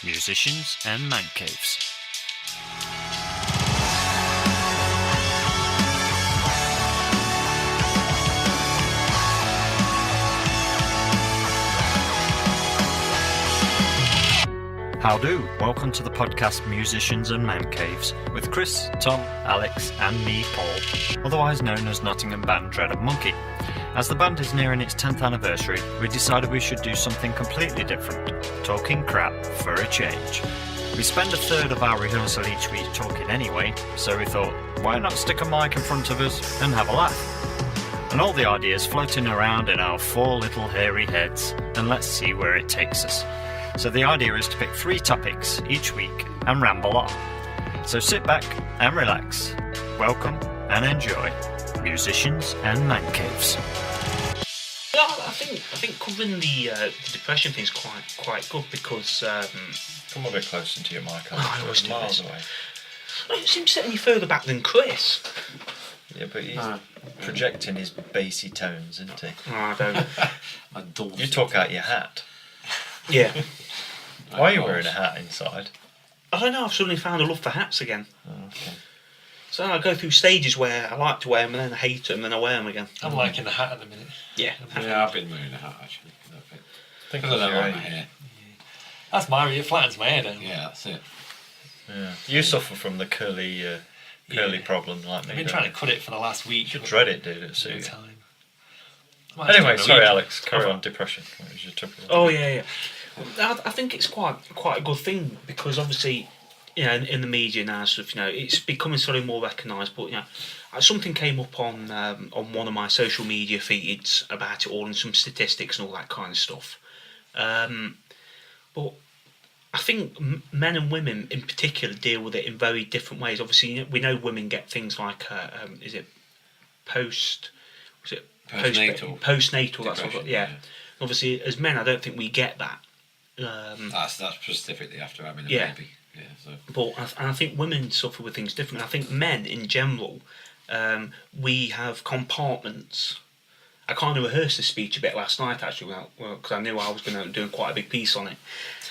musicians and Mancaves. How do? Welcome to the podcast Musicians and Mancaves with Chris, Tom, Alex and me, Paul, otherwise known as Nottingham band Dread of Monkey. As the band is nearing its 10th anniversary, we decided we should do something completely different, talking crap for a change. We spend a third of our rehearsal each week talking anyway, so we thought, why not stick a mic in front of us and have a laugh? And all the ideas floating around in our four little hairy heads, and let's see where it takes us. So the idea is to pick 3 topics each week and ramble on. So sit back and relax. Welcome and enjoy Musicians and Mancaves. Yeah, I think covering the depression thing is quite good because Come a bit closer to your mic. I always do miles this. away. I don't seem to sit any further back than Chris. Yeah, but he's projecting his bassy tones, isn't he? I don't. You talk out your hat. Yeah. Why are you wearing a hat inside? I don't know. I've suddenly found a love for hats again. Oh, okay. So I go through stages where I like to wear them and then I hate them and then I wear them again. I'm liking the hat at the minute. Yeah. Yeah, I've been wearing a hat actually. Think Because I of don't your like my age. hair. That's my it flattens my hair down. Yeah, that's it. Yeah. You suffer from the curly problem like me. I've been trying to cut it for the last week. You dread it, dude. It's No you. time. Might have Anyway, to sorry, week. Alex. Carry on. Depression. What was your topic? Oh yeah. I think it's quite a good thing because obviously, you know, in the media now, stuff, you know, it's becoming sort of more recognised. But you know, something came up on one of my social media feeds about it all and some statistics and all that kind of stuff. But I think men and women in particular deal with it in very different ways. Obviously, you know, we know women get things like postnatal? That's what, yeah. Obviously, as men, I don't think we get that. That's specifically after having a Yeah. baby. Yeah, so. But I think women suffer with things differently. I think men in general, we have compartments. I kind of rehearsed this speech a bit last night actually, because I knew I was going to do quite a big piece on it.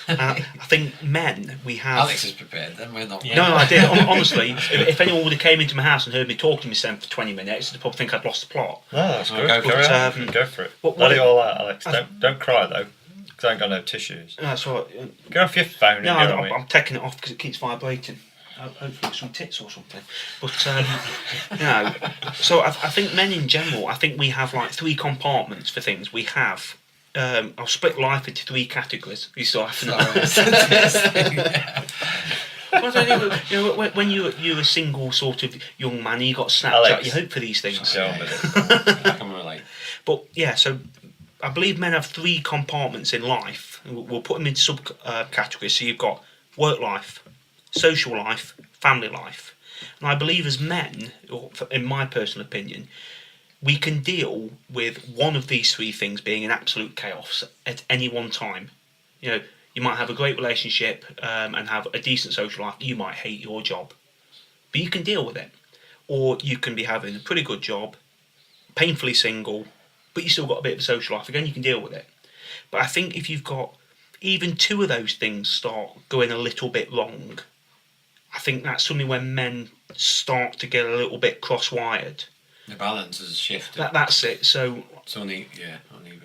I think men, we have. Alex is prepared, then we're not. Yeah. No, I did. Honestly, if anyone would have came into my house and heard me talking to myself for 20 minutes, they'd probably think I'd lost the plot. No, that's good. Go for Carry it. on. Go for it. What- Let what- it all out, Alex. Don't cry though, because I ain't got no tissues. That's all right. Go off your phone No, and go on me. I'm taking it off because it keeps vibrating. Hopefully it's some tits or something. But, you know, so I think men in general, I think we have like 3 compartments for things. We have, I'll split life into 3 categories. You saw when you're a single sort of young man, you got Snapchat, Alex, you hope for these things. Go on with it. I can relate. But yeah, so I believe men have 3 compartments in life. We'll put them in subcategories. So you've got work life, social life, family life. And I believe as men, or in my personal opinion, we can deal with one of these 3 things being in absolute chaos at any one time. You know, you might have a great relationship and have a decent social life. You might hate your job, but you can deal with it. Or you can be having a pretty good job, painfully single, but you still got a bit of a social life. Again, you can deal with it. But I think if you've got even 2 of those things start going a little bit wrong, I think that's something when men start to get a little bit cross-wired. The balance has shifted. That's it. So It's uneven.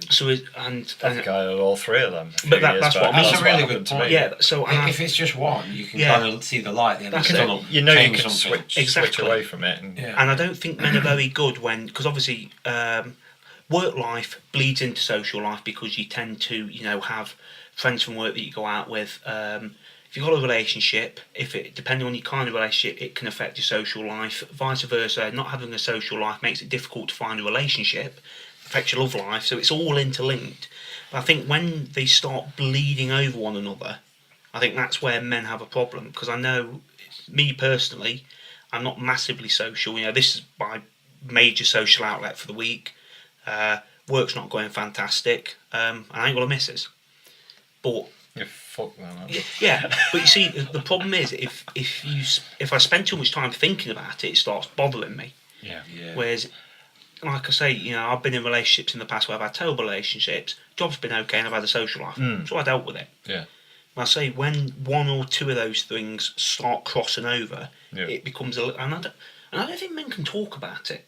so it, I think I had all 3 of them. But that's what I mean. That's a really happened good to point. me. yeah. So and If it's just one, you can Yeah. kind of see the light at the end of That's the it. tunnel. You know you change can something. switch Exactly. away from it. And Yeah. And I don't think men are very good when, because obviously work life bleeds into social life because you tend to, you know, have friends from work that you go out with. If you've got a relationship, depending on your kind of relationship, it can affect your social life. Vice versa, not having a social life makes it difficult to find a relationship, affects your love life, so it's all interlinked. But I think when they start bleeding over one another, I think that's where men have a problem. Because I know, me personally, I'm not massively social. You know, this is my major social outlet for the week. Work's not going fantastic. I ain't got a missus. But you're fucked then. yeah, but you see, the problem is if I spend too much time thinking about it, it starts bothering me. Yeah. Whereas, like I say, you know, I've been in relationships in the past where I've had terrible relationships. Job's been okay, and I've had a social life, so I dealt with it. Yeah. I say when one or two of those things start crossing over, Yeah. it becomes and I don't think men can talk about it.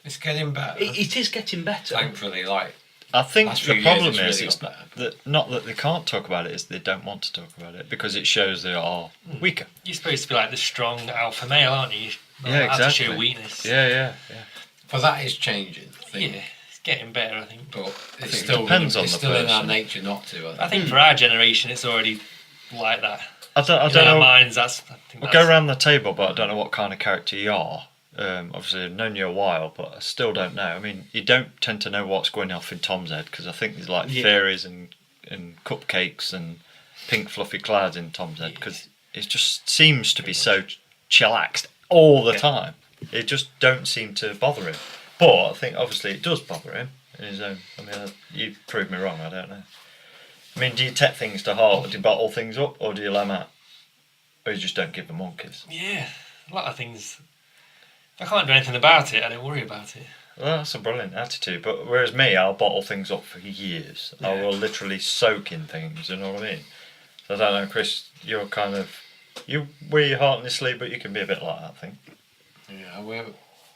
It's getting better. It is getting better. Thankfully, like I think last few the years problem it's is really it's got better. that not that they can't talk about it, is they don't want to talk about it because it shows they are weaker. You're supposed to be like the strong alpha male, aren't you? Not Yeah, allowed to exactly. show weakness. Yeah. But that is changing. I think. Yeah, it's getting better, I think. But think it's it still depends on it's the still in our person. nature not to. I think for our generation, it's already like that. I don't In our know. minds, I think We'll that's, go around the table, but I don't know what kind of character you are. Obviously, I've known you a while, but I still don't know. I mean, you don't tend to know what's going off in Tom's head because I think there's like fairies and cupcakes and pink fluffy clouds in Tom's head because it just seems to be so chillaxed all the time. It just don't seem to bother him. But I think obviously it does bother him in his own. I mean, you proved me wrong. I don't know. I mean, do you take things to heart? Do you bottle things up, or do you let them out? Or you just don't give them monkeys? Yeah, a lot of things. If I can't do anything about it, I don't worry about it. Well, that's a brilliant attitude. But whereas me, I'll bottle things up for years. I will literally soak in things. You know what I mean? So I don't know, Chris. You're kind of you wear your heart on your sleeve, but you can be a bit like that. I think. Yeah, I wear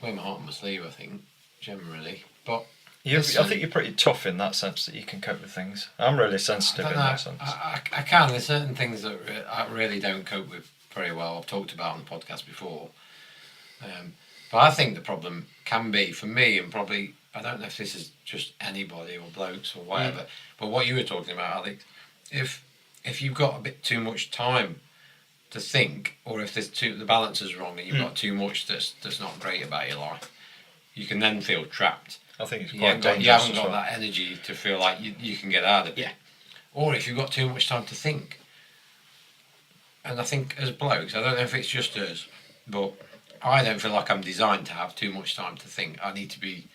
my heart on my sleeve. I think generally, but I think you're pretty tough in that sense that you can cope with things. I'm really sensitive I in don't know. that sense. I can. There's certain things that I really don't cope with very well. I've talked about on the podcast before. But I think the problem can be, for me, and probably, I don't know if this is just anybody or blokes or whatever, but what you were talking about, Alex, if you've got a bit too much time to think, or if the balance is wrong and you've got too much that's not great about your life, you can then feel trapped. I think it's You quite haven't got, dangerous. you haven't as got well. that energy to feel like you can get out of it. Yeah. Or if you've got too much time to think. And I think as blokes, I don't know if it's just us, but I don't feel like I'm designed to have too much time to think. I need to be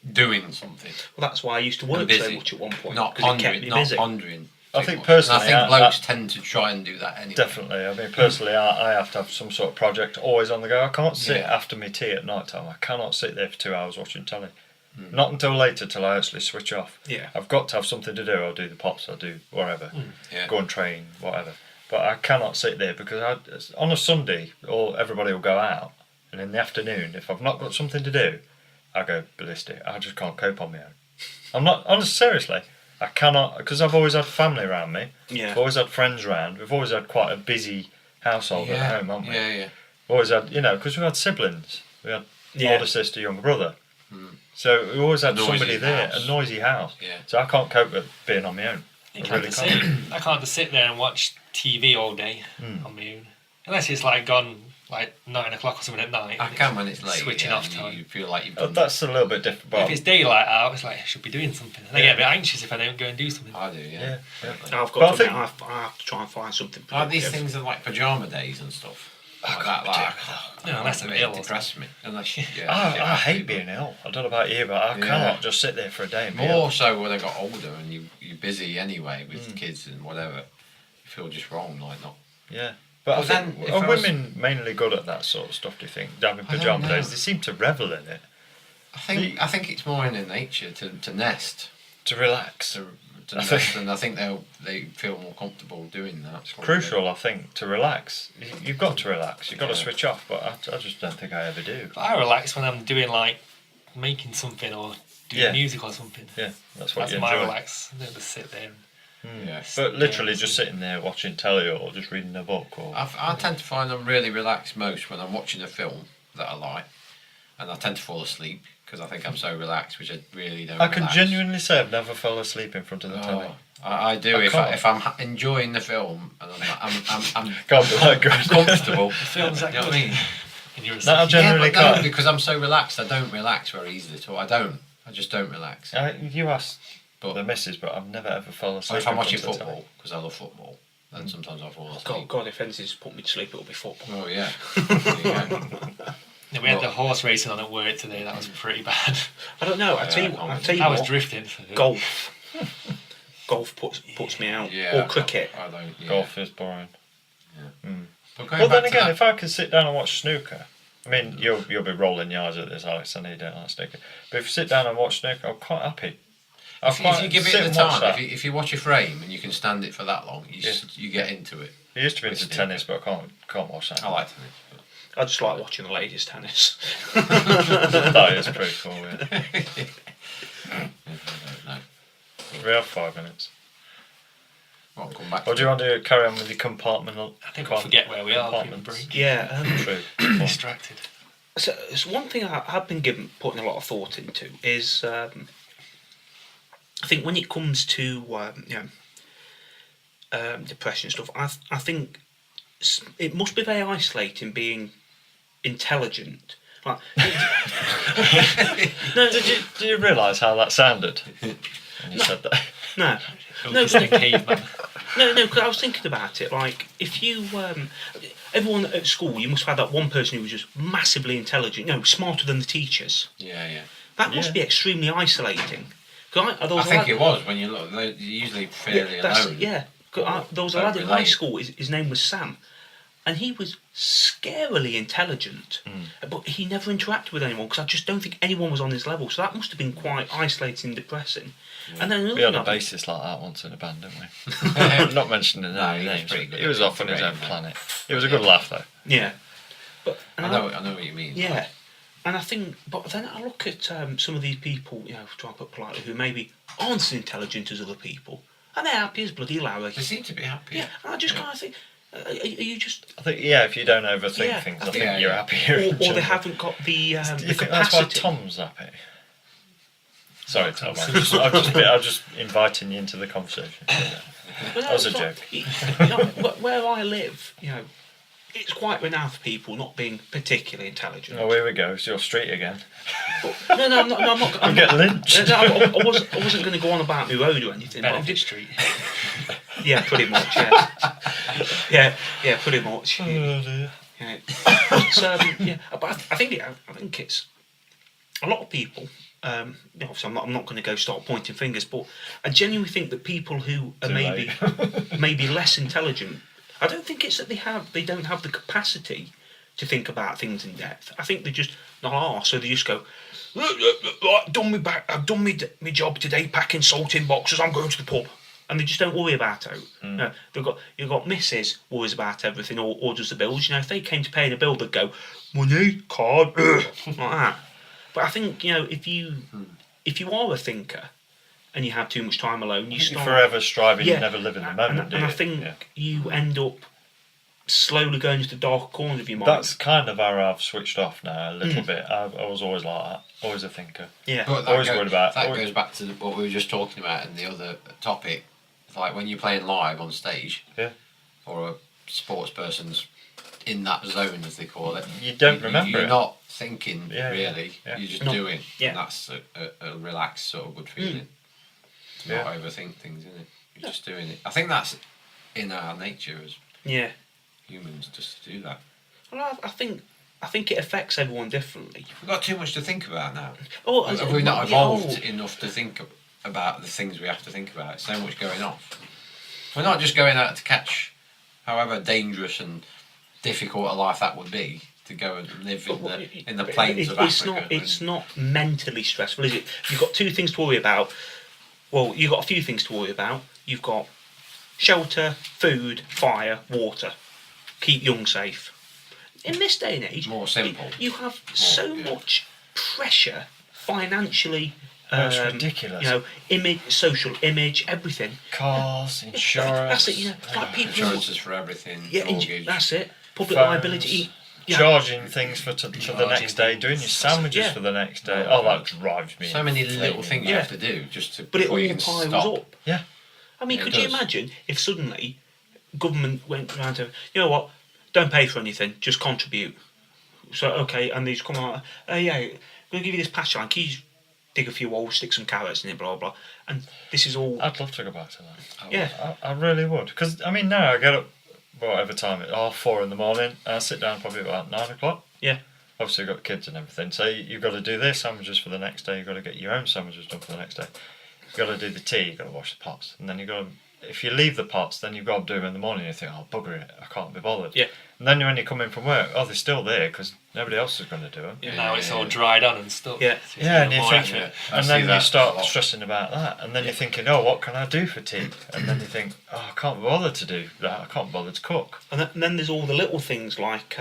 doing something. Well, that's why I used to work so busy. much at one point. Not 'cause it kept me busy. pondering. I too think much. personally, And I think I- blokes tend to try and do that anyway. Definitely. I mean, personally, I have to have some sort of project always on the go. I can't sit Yeah. after my tea at night time. I cannot sit there for 2 hours watching telly. Not until later, till I actually switch off. Yeah. I've got to have something to do. I'll do the pops. I'll do whatever. Yeah. Go and train, whatever. But I cannot sit there because on a Sunday, everybody will go out, and in the afternoon, if I've not got something to do, I go ballistic. I just can't cope on my own. I'm not honest. Seriously, I cannot because I've always had family around me. Yeah. I've always had friends around. We've always had quite a busy household at home, haven't we? Yeah. We've always had, because we had siblings. We had older sister, younger brother. So we always had A noisy somebody there, house. a noisy house. Yeah. So I can't cope with being on my own. I I can't, really just can't. sit, I can't just sit there and watch TV all day on my own. Unless it's like gone like 9 o'clock or something at night. I can when it's late. Switching yeah, off and time. You feel like you've done That's a little bit different. But But if it's daylight out, it's like I should be doing something. And I get a bit anxious if I don't go and do something. I do, yeah. Yeah. I've But I got to think- admit, I have to try and find something Like these productive. things are like pyjama days and stuff. Like that, like, No, unless I'm ill or depress me. Unless, I hate being ill. I don't know about you, but I Yeah. cannot just sit there for a day and be More ill. so when I got older and you're busy anyway with kids and whatever. You feel just wrong, like not. Yeah. But Well, I think, then, if are I was- women mainly good at that sort of stuff, do you think? Having I don't pyjama know. days? They seem to revel in it. I think it's more in their nature to nest. To relax. To nest, and I think they feel more comfortable doing that. It's Crucial, I think, to relax. You've got to relax. You've got to Yeah. switch off, but I just don't think I ever do. But I relax when I'm doing like making something or doing Yeah. music or something. Yeah, that's what That's you my enjoy. relax. I don't just sit there. Yeah. But literally just sitting there watching telly or just reading a book or... I tend to find I'm really relaxed most when I'm watching a film that I like, and I tend to fall asleep because I think I'm so relaxed, which I really don't. I can relax. genuinely say I've never fell asleep in front of the telly. I do I can't. if I'm enjoying the film and I'm God, be like good. comfortable. The film's that You know good. what I mean? And you're No, I asleep. generally Yeah, but no, can't. because I'm so relaxed. I don't relax very easily at all. I just don't relax. You asked But the missus, but I've never ever fallen so asleep. if I'm in watching front of the telly. football, because I love football, then sometimes I fall God, asleep. God, if anything's put me to sleep, it'll be football. Oh yeah. There you go. No, we had the horse racing on at work today. That was pretty bad. I don't know. I Yeah, tell you, I can't I tell you I was what, drifting. golf. Golf puts me out. Yeah. Or cricket. I don't. Yeah. Golf is boring. But going Well, then back to again, that- if I could sit down and watch snooker, I mean, you'll be rolling your eyes at this, Alex. I know you don't like snooker, but if you sit down and watch snooker, I'm quite happy. If you give it the time, if you watch a frame and you can stand it for that long, you get into it. I used to be into tennis, but I can't watch that. I like tennis. I just like watching the ladies' tennis. That is pretty cool, yeah. No. We have 5 minutes. Well, come back. Or do you want to carry on with the compartment? I think we'll forget where we are. Yeah. True. Distracted. So one thing I have been putting a lot of thought into is I think when it comes to depression and stuff, I think it must be very isolating being intelligent. Like, no, did you realise how that sounded when you said that? No. No, because I was thinking about it. Like, if you, everyone at school, you must have had that one person who was just massively intelligent, smarter than the teachers. Yeah. That must be extremely isolating. I think it was when you look. They're usually fairly alone. Yeah. There was a lad in high school. His name was Sam, and he was scarily intelligent, but he never interacted with anyone because I just don't think anyone was on his level. So that must have been quite isolating and depressing. Yeah. And then we had a bassist like that once in a band, didn't we? I'm not mentioning any names. He was off on his own planet. It was a good laugh though. Yeah, but I know what you mean. Yeah, like. And I think, but then I look at some of these people, try to put politely, who maybe aren't as intelligent as other people, and they're happy as bloody Larry. They seem to be happy. Yeah, and I just kind of think. Are you just? I think if you don't overthink things, I think you're happier. Or they haven't got the do you the think capacity. That's why Tom's happy? Sorry, Tom. I'm just inviting you into the conversation. That was a joke. Where I live, it's quite renowned for people not being particularly intelligent. Oh, here we go. It's your street again. No, I'm not. I'm getting lynched. I wasn't going to go on about my road or anything. Benefit Street. Yeah, pretty much. Yeah, pretty much. Oh dear. Yeah. But I think it's a lot of people. Obviously, I'm not going to go start pointing fingers, but I genuinely think that people who are maybe less intelligent, I don't think it's that they don't have the capacity to think about things in depth. I think they just not are, so they just go, I've done my job today, packing salt in boxes. I'm going to the pub, and they just don't worry about it. You've got Mrs. worries about everything, or orders the bills. If they came to paying a bill, they'd go money, card, like that. But I think if you are a thinker and you have too much time alone, you're forever striving. You never live in the moment. And I think you end up slowly going into the dark corners of your mind. That's kind of how I've switched off now a little bit. I was always like that, always a thinker. Yeah, but always worried about. That goes back to what we were just talking about in the other topic. It's like when you're playing live on stage, or a sports person's in that zone, as they call it. You don't remember. You're not thinking really. Yeah. You're just doing. Yeah. And that's a relaxed sort of good feeling. To not overthink things, isn't it? You're just doing it. I think that's in our nature as humans, just to do that. Well, I think it affects everyone differently. We've got too much to think about now. Have we not evolved enough to think about the things we have to think about? So much going on. We're not just going out to catch, however dangerous and difficult a life that would be, to go and live in the plains of Africa. It's not mentally stressful, is it? You've got two things to worry about. Well, you've got a few things to worry about. You've got shelter, food, fire, water. Keep young safe. In this day and age, more simple. You have so much pressure financially. That's ridiculous. Image, social image, everything. Cars, insurance. That's it. Like people. Insurances for everything. Yeah, mortgage. that's it. Public liability. Charging things for the next day, doing your sandwiches for the next day. Oh, that drives me. So many little things you have to do just to. But it all piles up. Yeah. I mean, could you imagine if suddenly government went around to, don't pay for anything, just contribute. So okay, and these come out, we're gonna give you this pasture land. Can you dig a few holes, stick some carrots in it, blah blah, and this is all. I'd love to go back to that. Yeah, I really would, because now I get up whatever time at 4:30 in the morning, and I sit down probably about 9 o'clock. Yeah. Obviously, I've got kids and everything, so you've got to do their sandwiches for the next day. You've got to get your own sandwiches done for the next day. You've got to do the tea. You've got to wash the pots, and then you've got to if you leave the pots, then you've got to do them in the morning. You think, oh bugger it, I can't be bothered. Yeah. And then when you come in from work, oh, they're still there because nobody else is going to do them. And now it's all dried on and stuff. Yeah. So it's Yeah, even and you more think, effort. and I then see you that a start lot. stressing about that, and then you're thinking, oh, what can I do for tea? And then you think, oh, I can't bother to do that. I can't bother to cook. And then there's all the little things like,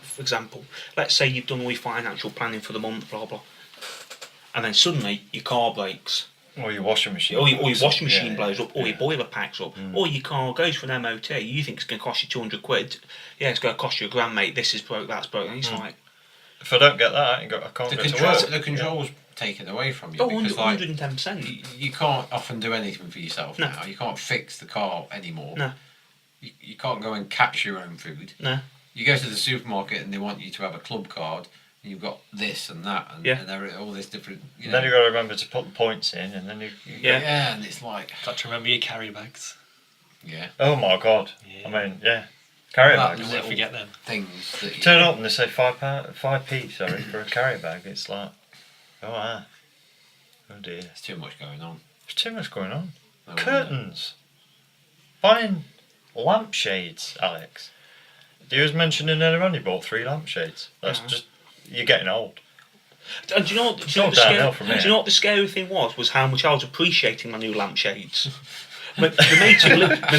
for example, let's say you've done all your financial planning for the month, blah blah, and then suddenly your car breaks, Or your washing machine. or your washing Yeah, machine yeah, blows up, or your yeah. boiler packs up, or your car goes for an MOT. You think it's going to cost you 200 quid. Yeah, it's going to cost you £1,000, mate. This is broke, that's broke. And it's like, If I don't get that, I can't The go to control, work. the control's taken away from you oh, because like 110%. you can't often do anything for yourself No. now. You can't fix the car anymore. No. You can't go and catch your own food. No. You go to the supermarket and they want you to have a club card. And you've got this and that and, Yeah. and all this different. You And know. then you've got to remember to put the points in, and then you Yeah. Yeah, and it's like Got to remember your carry bags. yeah, oh my god. Yeah. I mean, yeah. Carry Well, bags. You'll never forget them. things that you Turn up and they say £5p, sorry, for a carry bag. It's like, oh dear. There's too much going on. There's too much going on. No Curtains. Buying lampshades, Alex. You was mentioning earlier on you bought 3 lampshades. That's just, you're getting old. And do you know what? It's all downhill from do here. you know what the scary thing was how much I was appreciating my new lampshades. My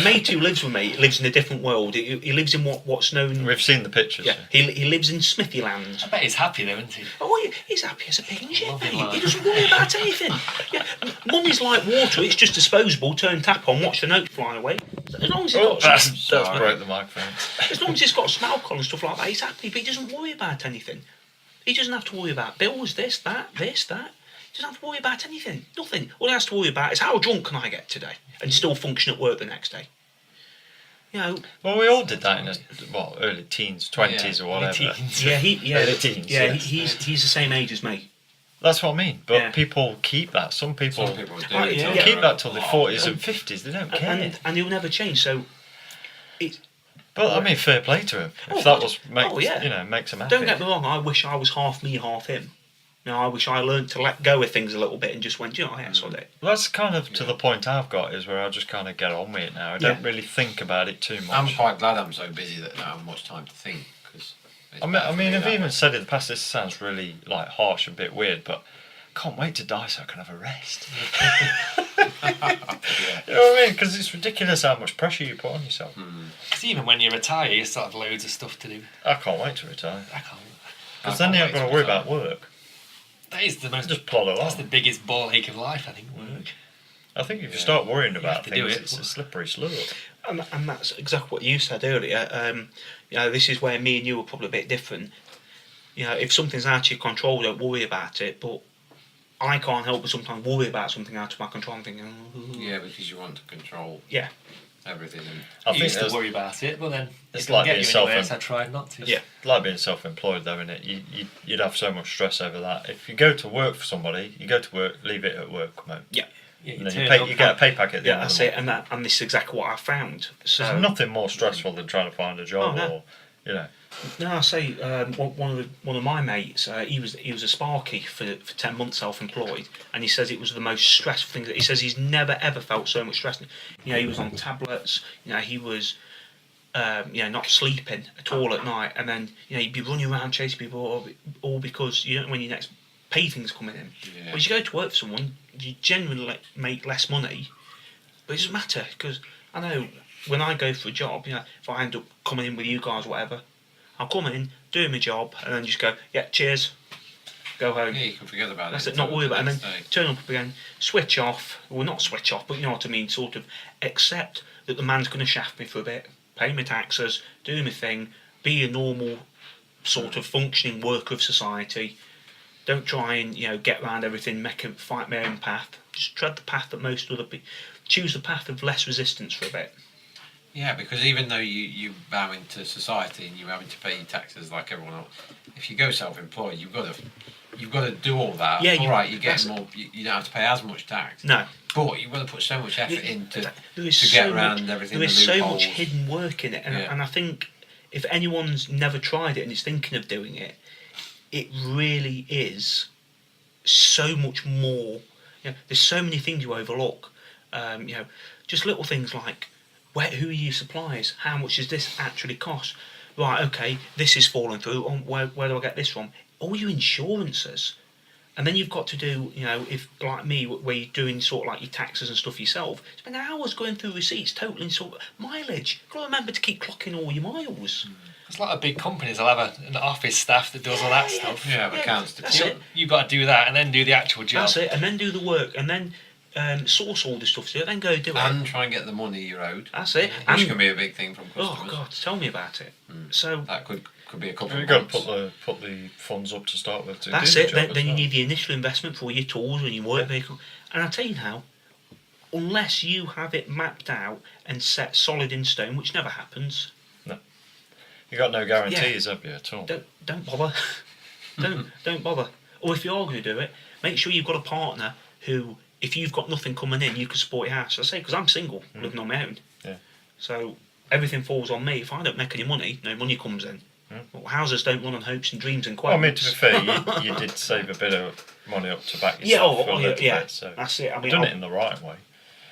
mate who lives with me lives in a different world. He lives in what's known. We've seen the pictures. Yeah, he lives in Smithyland. I bet he's happy though, isn't he? Oh, he's happy as a pig in shit, Lovely mate. lad. He doesn't worry about anything. Yeah, money's like water. It's just disposable. Turn tap on, watch the notes fly away. As long as it's Oh, got that's Sorry. broke the microphone. as long as it's got smoke on and stuff like that, he's happy. But he doesn't worry about anything. He doesn't have to worry about bills, this, that. He doesn't have to worry about anything. Nothing. All he has to worry about is how drunk can I get today and still function at work the next day. You know. Well, we all did that in early teens, 20s or whatever. Teens. Early teens, yeah. yes. He's the same age as me. That's what I mean. But Yeah. people keep that. Some people, Some people do Oh, it yeah, till yeah. keep they're that till their a lot 40s older. and 50s. They don't care. And he'll never change. So, it's. But I mean, fair play to him. If Oh, that God. was makes him happy. Don't get me wrong. I wish I was half me, half him. You know, I wish I learned to let go of things a little bit and just went, you know, yeah, so that. Well, that's kind of to the point I've got is where I just kind of get on with it now. I don't really think about it too much. I'm quite glad I'm so busy that I don't have much time to think because. I mean, I've even said in the past. This sounds really like harsh, a bit weird, but I can't wait to die so I can have a rest. You know what I mean? Because it's ridiculous how much pressure you put on yourself. Because even when you retire, you still have loads of stuff to do. I can't wait to retire I can't. because then you haven't got to worry about work. That is the most. Just plod along. That's the biggest ball ache of life, I think. Work. I think if you start worrying You about have to do things, it, it's a but- slippery slope. And that's exactly what you said earlier. You know, this is where me and you are probably a bit different. You know, if something's out of your control, don't worry about it. But I can't help but sometimes worry about something out of my control. I'm thinking, Yeah, because you want to control yeah, everything. And I I think used to that's worry about it, but then it's it didn't like get being you anywhere, self-em- so I tried not to. Yeah. like being self-employed, though, innit? You'd have so much stress over that. If you go to work for somebody, you go to work, leave it at work, come home. yeah, Yeah, And then turn up you get a pay packet at the yeah. end of That's the it. And this is exactly what I found. So There's nothing more stressful than trying to find a job, Oh, no. or you know. no, I say one of my mates. He was a Sparky for 10 months, self-employed, and he says it was the most stressful thing. He says he's never ever felt so much stress. You know, he was on tablets. You know, he was. Not sleeping at all at night, and then you'd be running around chasing people, all because you don't know when your next pay thing's coming in. Yeah. Well, you go to work for someone, you genuinely make less money, but it doesn't matter because I know when I go for a job, if I end up coming in with you guys, or whatever, I'll come in, do my job, and then just go, yeah, cheers, go home. yeah, you can forget about That's it. it, not worry about it, and then the next day. turn up again, switch off, well not switch off, but you know what I mean, sort of accept that the man's going to shaft me for a bit, pay my taxes, do my thing, be a normal sort of functioning worker of society. Don't try and get around everything, fight my own path. Just tread the path that most other people choose, the path of less resistance for a bit. Yeah, because even though you bow into society and you're having to pay your taxes like everyone else, if you go self-employed, you've got to do all that. Yeah, all right, you get that's- more. You don't have to pay as much tax. No, But you've got to put so much effort into there is to get so around much, everything. there the is so loopholes. much hidden work in it, and, Yeah. and I think if anyone's never tried it and is thinking of doing it, it really is so much more. There's so many things you overlook. just little things like, who are your suppliers? How much does this actually cost? Right, okay, this is falling through. Where do I get this from? All your insurances. And then you've got to do, if like me, where you're doing sort of like your taxes and stuff yourself, spend hours going through receipts, totaling sort of mileage. You've got to remember to keep clocking all your miles. There's a lot of big companies. They'll have an office staff that does all that stuff. Yeah, accounts to That's it. You've got to do that and then do the actual job. That's it, and then do the work, and then source all the stuff, so then go do it. And try and get the money you're owed. That's it. Which And, can be a big thing from customers. oh God, tell me about it. So That could be a couple You've of got to months. put the funds up to start with. To that's do the it. job Then, as then you well. need the initial investment for your tools and your work vehicle. And I tell you now, unless you have it mapped out and set solid in stone, which never happens, You got no guarantees, have you, at all? don't bother. don't bother. Or if you are going to do it, make sure you've got a partner who, if you've got nothing coming in, you can support your house. I say, because I'm single, living on my own. Yeah. So everything falls on me. If I don't make any money, no money comes in. Well, houses don't run on hopes and dreams and quotes. Well, I mean, to be fair, you did save a bit of money up to back yourself for a little bit, so that's it. I mean, you've done it in the right way.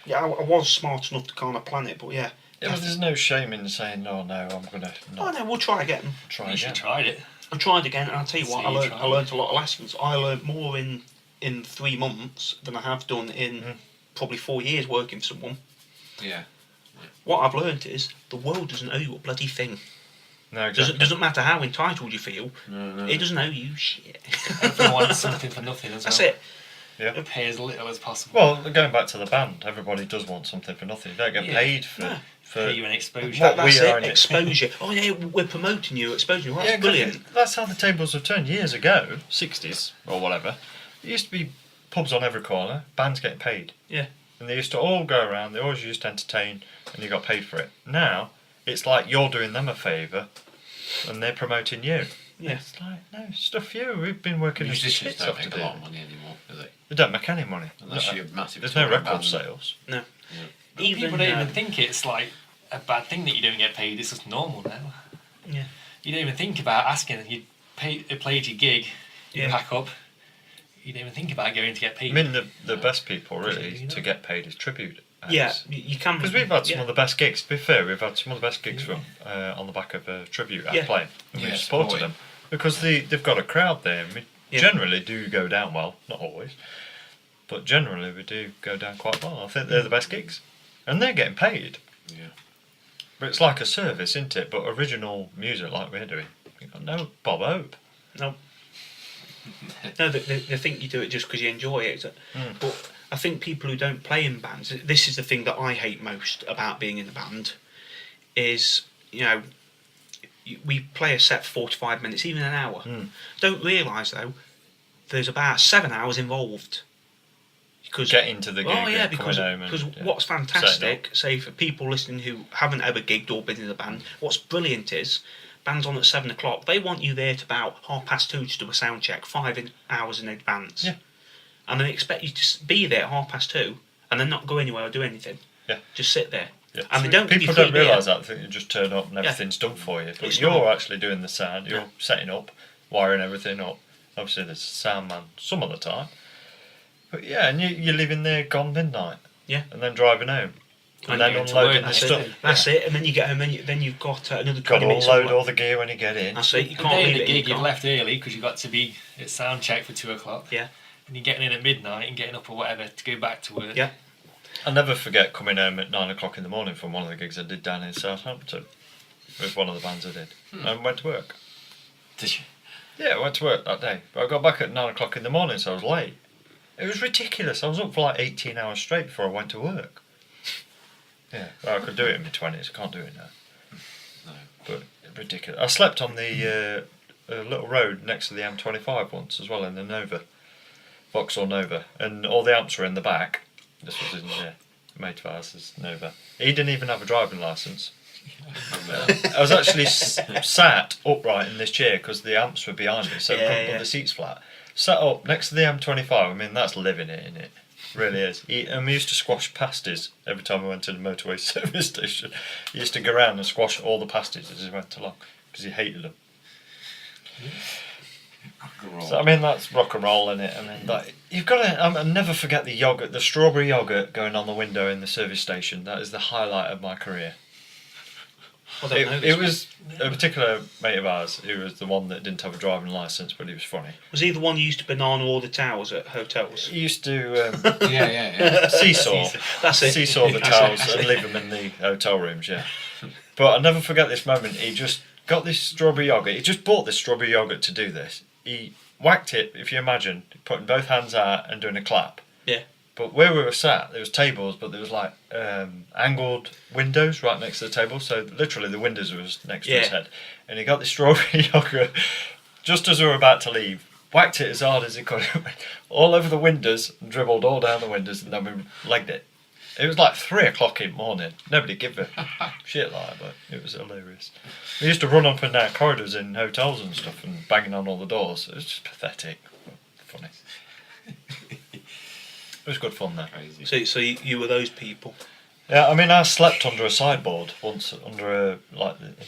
Yeah, I was smart enough to kind of plan it, but yeah. Yeah, but there's no shame in saying, no, I'm going to Oh no, we'll try again. try You should again. tried it. I tried again, and I'll tell you what, See, you I tried. learned a lot of lessons. I learned more in 3 months than I have done in probably 4 years working for someone. Yeah. What I've learned is the world doesn't owe you a bloody thing. No, exactly. Doesn't matter how entitled you feel. No. It doesn't owe you shit. Everyone wants something for nothing as well. That's it. Yeah. Pay as little as possible. Well, going back to the band, everybody does want something for nothing. You don't get Yeah. paid for... No. for Pay you an exposure. What That's we are it. in it. Exposure. Oh yeah, we're promoting you, exposing you. Well, that's exactly. brilliant. That's how the tables have turned years ago, 60s or whatever. There used to be pubs on every corner, bands getting paid. Yeah. And they used to all go around, they always used to entertain, and you got paid for it. Now, it's like you're doing them a favour, and they're promoting you. Yeah. It's like, no, stuff you. We've been working the Musicians shits don't off to make a do. lot of money anymore, do they? They don't make any money. Unless you're massive. There's no touring record band. sales. No. But people don't even think it's like a bad thing that you don't get paid. It's just normal now. Yeah. You don't even think about asking. You played your gig, you Yeah. pack up. You don't even think about going to get paid. I mean, the best people You really know. to get paid is tribute. Yeah, you can. Because we've had some yeah. of the best gigs. To be fair, we've had some of the best gigs from on the back of a tribute act Yeah. playing, and Yeah, we've supported supporting. them because they've got a crowd there. And we Yeah. generally do go down well, not always, but generally we do go down quite well. I think they're the best gigs, and they're getting paid. Yeah. But it's like a service, isn't it? But original music like we're doing, you got no Bob Hope. No. No, they think you do it just because you enjoy it. But I think people who don't play in bands, this is the thing that I hate most about being in a band, is, we play a set for 45 minutes, even an hour. Don't realise, though, there's about 7 hours involved. Because Getting to the gig, oh yeah, and because coming home and, yeah, what's setting fantastic, say for people listening who haven't ever gigged or been in a band, what's brilliant is band's on at 7 o'clock. They want you there to about 2:30 to do a sound check, 5 hours in advance. Yeah. And they expect you to be there at 2:30 and then not go anywhere or do anything. Yeah. Just sit there. Yeah. And they don't give you People free don't beer. realise that. They think you just turn up and everything's done for you. But It's you're not. actually doing the sound. You're Yeah. setting up, wiring everything up. Obviously, there's a sound man some of the time. But yeah, and you're leaving there gone midnight. Yeah. And then driving home. And then going to unloading work, the That's stuff. it. That's it. And then you get home and then you've got another Got 20 to minutes. unload all the gear when you get in. That's it. You The can't day leave of the it in your gig, you've car. left early because you've got to be at sound check for 2 o'clock. Yeah. And you're getting in at midnight and getting up or whatever to go back to work. Yeah. I'll never forget coming home at 9 o'clock in the morning from one of the gigs I did down in Southampton. With one of the bands I did. And went to work. Did you? Yeah, I went to work that day. But I got back at 9 o'clock in the morning, so I was late. It was ridiculous. I was up for like 18 hours straight before I went to work. Yeah, well, I could do it in my 20s. I can't do it now. No. But ridiculous. I slept on the little road next to the M25 once as well, in the Nova. Vauxhall Nova. And all the amps were in the back. This was in a mate of ours' Nova. He didn't even have a driving licence. I was actually sat upright in this chair because the amps were behind me, so I couldn't put the seats flat. Sat up next to the M25. I mean, that's living it, isn't it? Really is. And we used to squash pasties every time we went to the motorway service station. He used to go around and squash all the pasties as he went along because he hated them. Rock and roll. So I mean, that's rock and roll, innit? I mean, you've got to. I'll never forget the yogurt, the strawberry yogurt going on the window in the service station. That is the highlight of my career. I don't know. It was a particular mate of ours who was the one that didn't have a driving licence, but he was funny. Was he the one who used to banana all the towels at hotels? He used to Yeah. seesaw. That's it. Seesaw the That's towels it. and leave them in the hotel rooms, yeah. But I'll never forget this moment. He just got this strawberry yogurt. He just bought this strawberry yogurt to do this. He whacked it, if you imagine, putting both hands out and doing a clap. Yeah. But where we were sat, there was tables, but there was like angled windows right next to the table. So literally the windows was next to his head. And he got the strawberry yogurt just as we were about to leave, whacked it as hard as he could, all over the windows, and dribbled all down the windows, and then we legged it. It was like 3 o'clock in the morning. Nobody gave a shit like that, but it was hilarious. We used to run up and down corridors in hotels and stuff and banging on all the doors. It was just pathetic, but funny. It was good fun though. Crazy. So you were those people. Yeah, I mean, I slept under a sideboard once in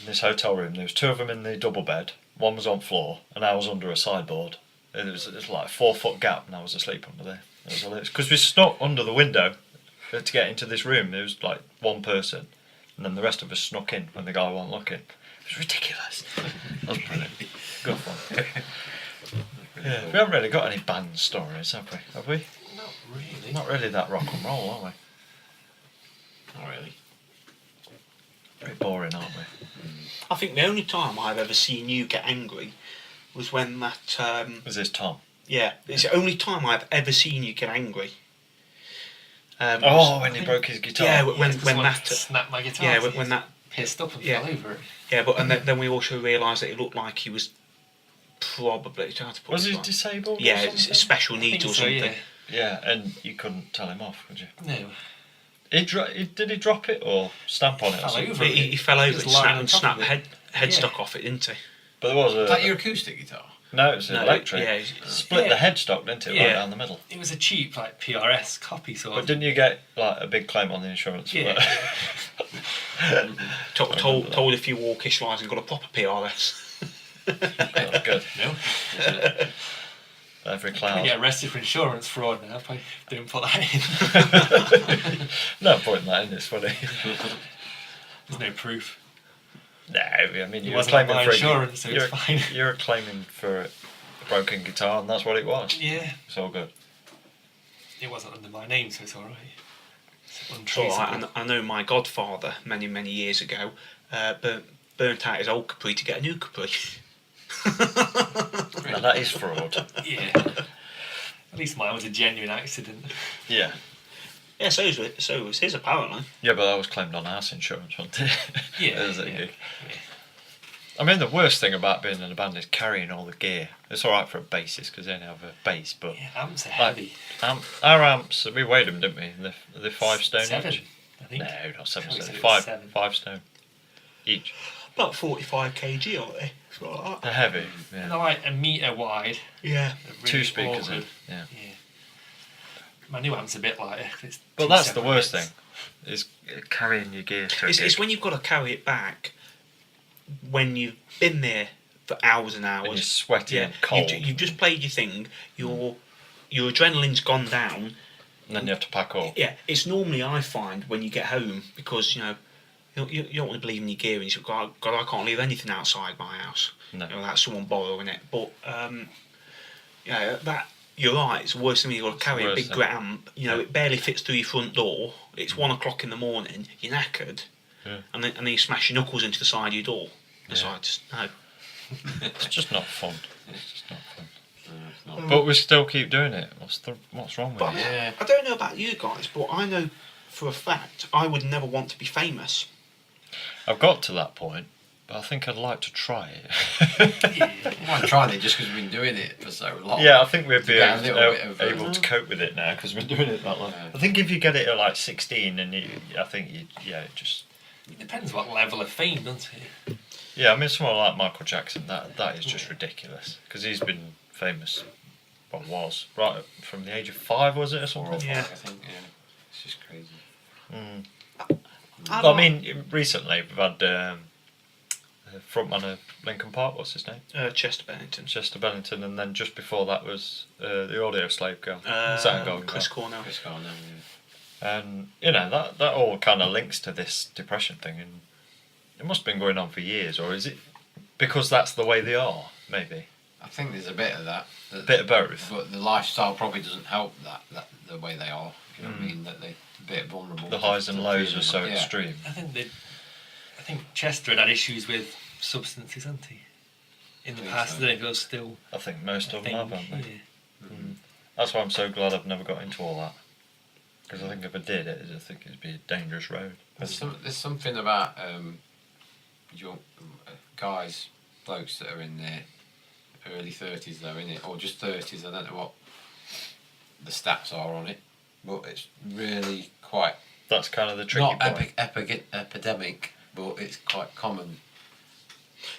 this hotel room. There was 2 of them in the double bed. One was on floor, and I was under a sideboard. It was like a 4-foot gap, and I was asleep under there. It was hilarious because we snuck under the window to get into this room. There was like one person, and then the rest of us snuck in when the guy wasn't looking. It was ridiculous. That was brilliant. Good fun. Yeah, we haven't really got any band stories, have we? Have we? Not really. Not really that rock and roll, are we? Not really. Very boring, aren't we? I think the only time I've ever seen you get angry was when that. Was this Tom? Yeah, it's the only time I've ever seen you get angry. When he broke his guitar. Yeah, When that. snapped my guitar. Yeah, so when he's that. pissed up and Yeah. fell over it. Yeah, but and then we also realised that it looked like he was probably trying to put. Was it he right. disabled? Yeah, or it's something? special I needs think or so, something. Yeah, and you couldn't tell him off, could you? No. Did he drop it or stamp on it? Or Fell something? over. He fell over Just and lying on top snapped of the it. headstock Yeah. off it, didn't he? But there was Is that your acoustic guitar? no, it was No, electric. yeah, Split the headstock, didn't it, right Yeah. down the middle? It was a cheap like PRS copy sort But of. didn't you get like a big claim on the insurance for Yeah. that? told a few walkish lies and got a proper PRS. That was good. No. Every You cloud. get arrested for insurance fraud now if I don't put that in. No point in that in, it's funny. There's no proof. No, I mean, It you were wasn't claiming my for insurance, so it's you're, fine. You're claiming for a broken guitar, and that's what it was. Yeah. It's all good. It wasn't under my name, so it's alright. It's So untraceable. I know my godfather many years ago burnt out his old Capri to get a new Capri. Now that is fraud. Yeah. At least mine was a genuine accident. Yeah. Yeah, so was his apparently. Yeah, but that was claimed on house insurance, wasn't it? Yeah, There's a yeah. gig. I mean, the worst thing about being in a band is carrying all the gear. It's alright for a bassist because they only have a bass, but Yeah, amps are like, heavy. our amps, we weighed them, didn't we? The 5 stone 7, each. I think. No, not 7 I stone. said it was 5, 7. 5 stone each. About 45 kg, aren't they? Something like that. They're heavy. And Yeah. they're like a metre wide. Yeah. They're 2 really speakers awkward. in. Yeah. Yeah. My new amp's a bit lighter. It's But 2 that's the separate worst bits. thing, is carrying your gear to a It's gig. when you've got to carry it back when you've been there for hours and hours. And you're sweaty yeah, and cold. You've just played your thing. Your adrenaline's gone down. And then you have to pack up. Yeah, it's normally I find when you get home because you don't want to believe in your gear and you say, God, I can't leave anything outside my house. No. Without someone borrowing it. But that you're right. It's worse than when you've got to carry a worse big than- grit amp. It barely fits through your front door. It's 1 o'clock in the morning. You're knackered, Yeah. and then you smash your knuckles into the side of your door. It's Yeah. like just no. It's just not fun. It's just not fun. No, it's not. But we still keep doing it. What's wrong with But it? Yeah. I don't know about you guys, but I know for a fact I would never want to be famous. I've got to that point, but I think I'd like to try it. I might try it just because we've been doing it for so long. Yeah, I think we'd be get a little bit of, able to cope with it now because we're doing it that long. Yeah. I think if you get it at like 16, and it just It depends what level of fame, doesn't it? yeah. I mean, someone like Michael Jackson, that is just ridiculous because he's been famous. Well, was right from the age of 5, was it, or something? Yeah. I think, yeah. It's just crazy. I mean, recently we've had frontman of Linkin Park. What's his name? Chester Bennington. Chester Bennington, and then just before that was the Audio Slave girl. Chris Cornell. Chris Cornell, And that all kind of links to this depression thing, and it must have been going on for years, or is it because that's the way they are? Maybe. I think there's a bit of that. A bit of both. But the lifestyle probably doesn't help that the way they are. You know what I mean? That they're a bit vulnerable. The highs and lows are so yeah. extreme. I think Chester had issues with substances, hasn't he? In the past, so. I don't know if it was still. I think most of them have, haven't they? Yeah. That's why I'm so glad I've never got into all that. Because I think if I did, I think it'd be a dangerous road. There's something about young guys, blokes that are in their early 30s, though, innit? Or just 30s. I don't know what the stats are on it, but it's really quite. That's kind of the tricky Not point. epidemic, but it's quite common.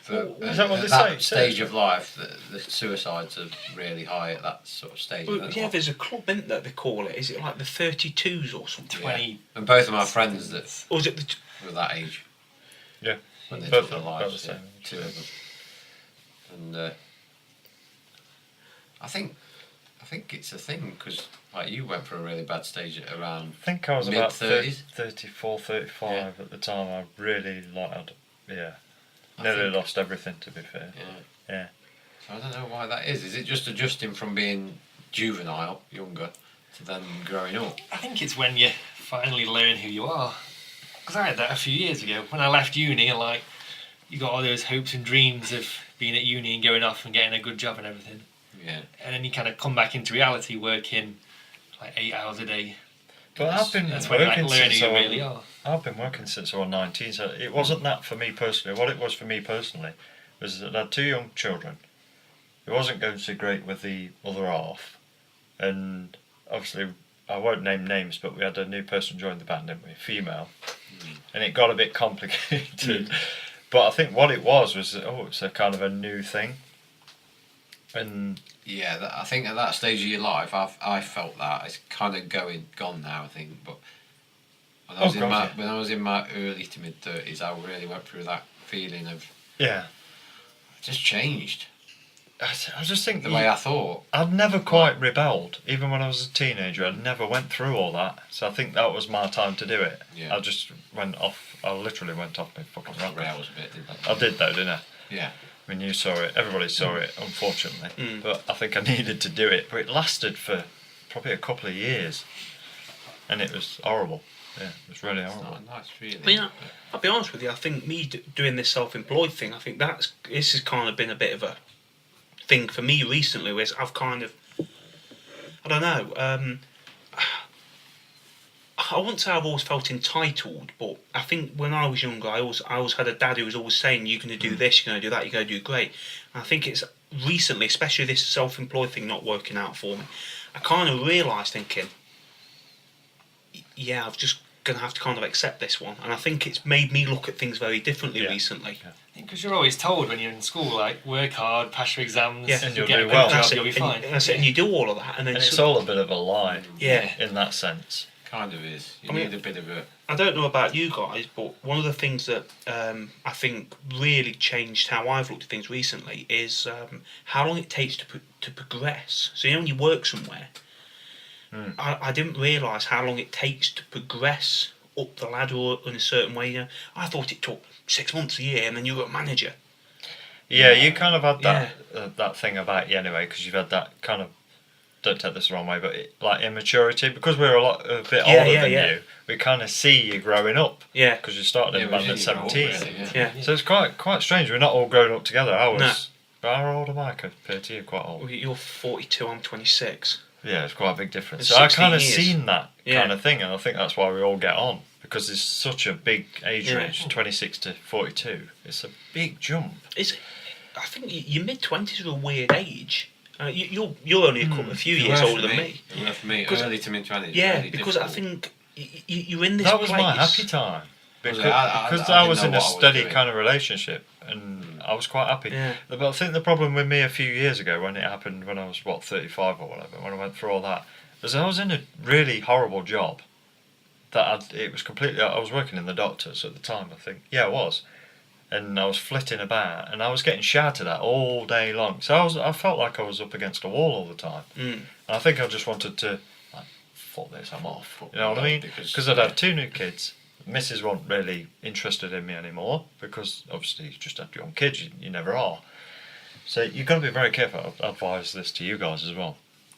Is that what they that say? stage of life, the suicides are really high at that sort of stage. Well, yeah, there's a club, isn't there, they call it? Is it like the 32s or something? 20. Yeah. And both of my friends that Or is it the... were that age. Yeah. When they Both took their of them, lives, about the same. two of them. And I think it's a thing because like you went through a really bad stage at around. I think I was about mid-30s. 34, 35 Yeah. at the time. I really nearly think- lost everything, to be fair. Yeah. So I don't know why that is. Is it just adjusting from being juvenile, younger, to then growing up? I think it's when you finally learn who you are. Because I had that a few years ago when I left uni, and like you got all those hopes and dreams of being at uni and going off and getting a good job and everything. Yeah. And then you kind of come back into reality, working like 8 hours a day. But I've been That's when you like working learn since who you I really are. I've been working since I was 19, so it wasn't that for me personally. What it was for me personally was that I had 2 young children. It wasn't going so great with the other half, and obviously I won't name names, but we had a new person join the band, didn't we? Female, and it got a bit complicated. But I think what it was that, it's a kind of a new thing, and Yeah, I think at that stage of your life, I felt that it's kind of gone now. I think, but when I was in my early to mid 30s, I really went through that feeling of yeah. it just changed I just think the way I thought. I'd never quite rebelled, even when I was a teenager. I never went through all that, so I think that was my time to do it. Yeah. I just went off. I literally went off my fucking rocker. Rails a bit, didn't I? I did though, didn't I? Yeah. I mean, you saw it. Everybody saw it, unfortunately. But I think I needed to do it. But it lasted for probably a couple of years, and it was horrible. Yeah, it was really It's horrible. not a nice feeling. I mean, I'll be honest with you, I think me doing this self-employed thing, I think this has kind of been a bit of a thing for me recently, where I've kind of, I don't know, I wouldn't say I've always felt entitled, but I think when I was younger, I always had a dad who was always saying, you're going to do this, you're going to do that, you're going to do great. And I think it's recently, especially this self-employed thing not working out for me, I kind of realised thinking, yeah, I've just going to have to kind of accept this one. And I think it's made me look at things very differently recently. Yeah. Because you're always told when you're in school, like, work hard, pass your exams, Yeah. And you'll get do a good well. job, That's it. you'll be fine. And you do all of that, and then And it's all a bit of a lie. Yeah. In that sense. Kind of is. You I mean- need a bit of a. I don't know about you guys, but one of the things that I think really changed how I've looked at things recently is how long it takes to progress. So when you work somewhere, I didn't realise how long it takes to progress up the ladder in a certain way. You know, I thought it took 6 months, a year, and then you were a manager. Yeah, you kind of had that that thing about you anyway, because you've had that kind of, don't take this the wrong way, but like immaturity, because we're a bit older than you. We kind of see you growing up. Yeah. Because you started in the band at 17. Yeah. So it's quite strange. We're not all grown up together. But how old am I compared to you? Quite old. Well, you're 42, I'm 26. Yeah, it's quite a big difference. It's So I 16 kind of years. seen that Yeah. kind of thing, and I think that's why we all get on, because there's such a big age Yeah. range, 26 to 42. It's a big jump. I think your mid-20s are a weird age. You're only a few years older than me. For me, Because- early to mid 20s. Yeah, really because I difficult. think you're in this That was place. my happy time. Was Because it? I I was didn't in know a what I was steady doing. kind of relationship, and I was quite happy. Yeah. But I think the problem with me a few years ago, when it happened, when I was 35 or whatever, when I went through all that, was I was in a really horrible job. It was completely. I was working in the doctors at the time. I think, yeah, I was, and I was flitting about, and I was getting shouted at all day long. So I felt like I was up against a wall all the time. And I think I just wanted to, like, fuck this, I'm off. You know what I mean? Because I'd had 2 new kids. Mrs. wasn't really interested in me anymore because obviously you just had your own kids. You never are. So you've got to be very careful. I advise this to you guys as well.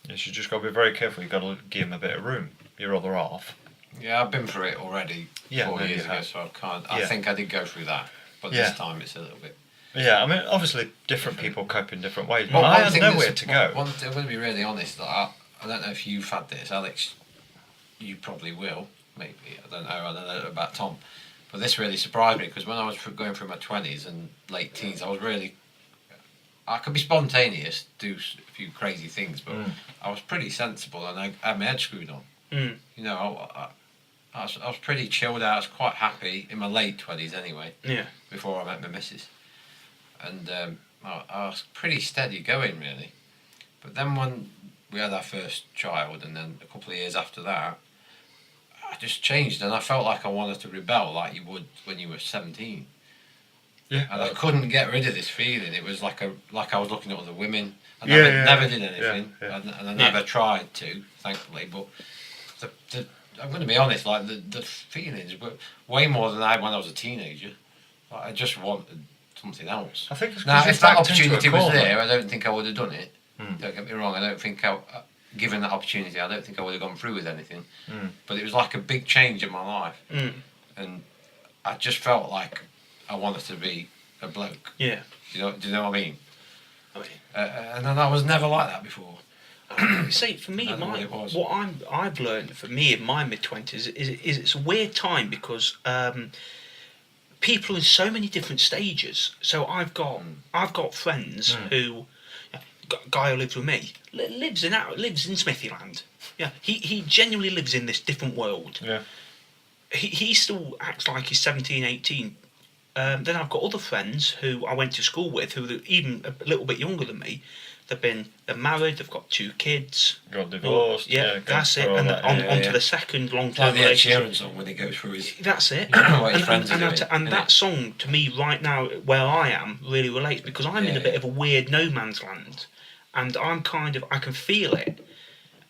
You just got to be very careful. You've got to give them a bit of room. Your other half. Yeah, I've been through it already 4 years ago, so I think I did go through that. But this time it's a little bit. Yeah, I mean, obviously different people cope in different ways. But I had nowhere to go. I'm going to be really honest. I don't know if you've had this, Alex. You probably will. Maybe I don't know about Tom, but this really surprised me because when I was going through my 20s and late teens, I could be spontaneous, do a few crazy things, but I was pretty sensible and I had my head screwed on. You know, I was pretty chilled out. I was quite happy in my late 20s anyway. Yeah. Before I met my missus, and I was pretty steady going really, but then when we had our first child, and then a couple of years after that, I just changed, and I felt like I wanted to rebel, like you would when you were 17. Yeah. And I couldn't get rid of this feeling. It was like I was looking at other women. I never did anything, and I never tried to, thankfully. But I'm going to be honest, like the feelings were way more than I had when I was a teenager. Like, I just wanted something else. I think it's now, if that backed into a opportunity was corner. there, I don't think I would have done it. Don't get me wrong. I don't think given that opportunity, I don't think I would have gone through with anything. But it was like a big change in my life, and I just felt like I wanted to be a bloke. Yeah. Do you know what I mean? And then I was never like that before. See, for me, what I've learned for me in my mid-20s is it's a weird time because people are in so many different stages. So I've got friends who, guy who lives with me lives in Smithyland. Yeah, he genuinely lives in this different world. Yeah. He still acts like he's 17, 18. Then I've got other friends who I went to school with who are even a little bit younger than me. They're married, they've got 2 kids. Got divorced. That's it. And on to the second long-term relationship. Sheeran song when he goes through his. That's it. What his friends are doing, and that song to me right now, where I am, really relates because I'm in a bit of a weird no man's land, and I can feel it.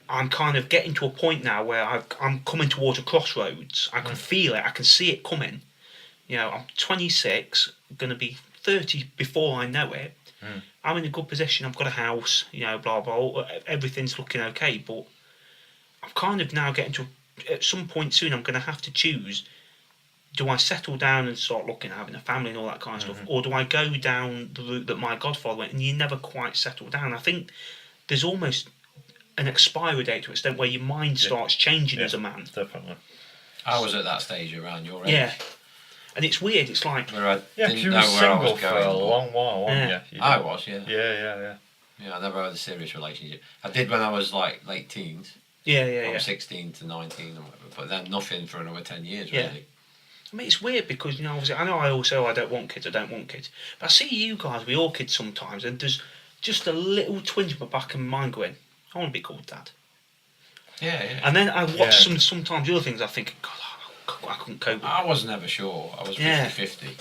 I'm kind of getting to a point now where I'm coming towards a crossroads. I can feel it. I can see it coming. You know, I'm 26, going to be 30 before I know it. I'm in a good position. I've got a house, you know, blah, blah. Everything's looking okay. But I'm kind of now getting to, at some point soon, I'm going to have to choose. Do I settle down and start looking at having a family and all that kind of stuff? Or do I go down the route that my godfather went and you never quite settle down? I think there's almost an expiry date to an extent where your mind starts changing as a man. Definitely. I was at that stage around your age. Yeah. And it's weird, it's like... Where I Yeah, didn't you know were where I single was for going. a long while, weren't you? I was, yeah. Yeah. Yeah, I never had a serious relationship. I did when I was like late teens. From 16 to 19 and whatever. But then nothing for another 10 years, really. I mean, it's weird because, you know, obviously, I know I always say, I don't want kids. But I see you guys with your kids sometimes, and there's just a little twinge in my back of my mind going, I want to be called dad. Yeah. And then I watch sometimes other things, I think, God, I couldn't cope with I was never sure. I was 50-50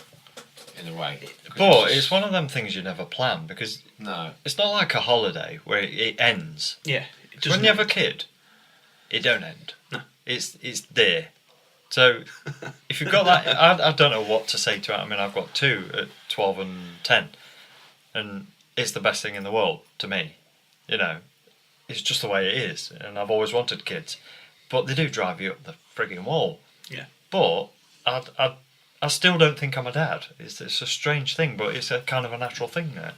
in a way. But it's one of them things you never plan because no, it's not like a holiday where it ends. Yeah. When you have a kid, it don't end. No. It's there. So if you've got that, I don't know what to say to it. I mean, I've got 2 at 12 and 10, and it's the best thing in the world to me. You know, it's just the way it is, and I've always wanted kids, but they do drive you up the frigging wall. Yeah. But I still don't think I'm a dad. It's a strange thing, but it's a kind of a natural thing there.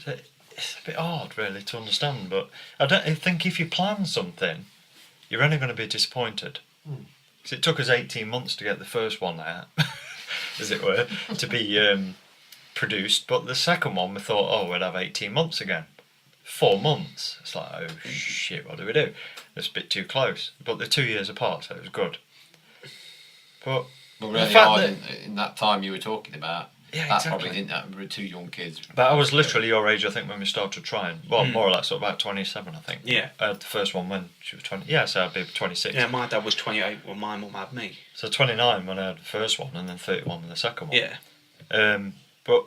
So it's a bit hard, really, to understand. But I think if you plan something, you're only going to be disappointed. Because it took us 18 months to get the first one out, as it were, to be produced. But the second one, we thought, we'd have 18 months again. 4 months. It's like, oh shit, what do we do? It's a bit too close. But they're 2 years apart, so it was good. But really hard in that time you were talking about. Yeah, that exactly. Probably didn't happen with 2 young kids. But I was literally your age, I think, when we started trying. Well, more or less, about 27, I think. Yeah. I had the first one when she was 20. Yeah, so I'd be 26. Yeah, my dad was 28 when my mum had me. So 29 when I had the first one, and then 31 when the second one. Yeah. But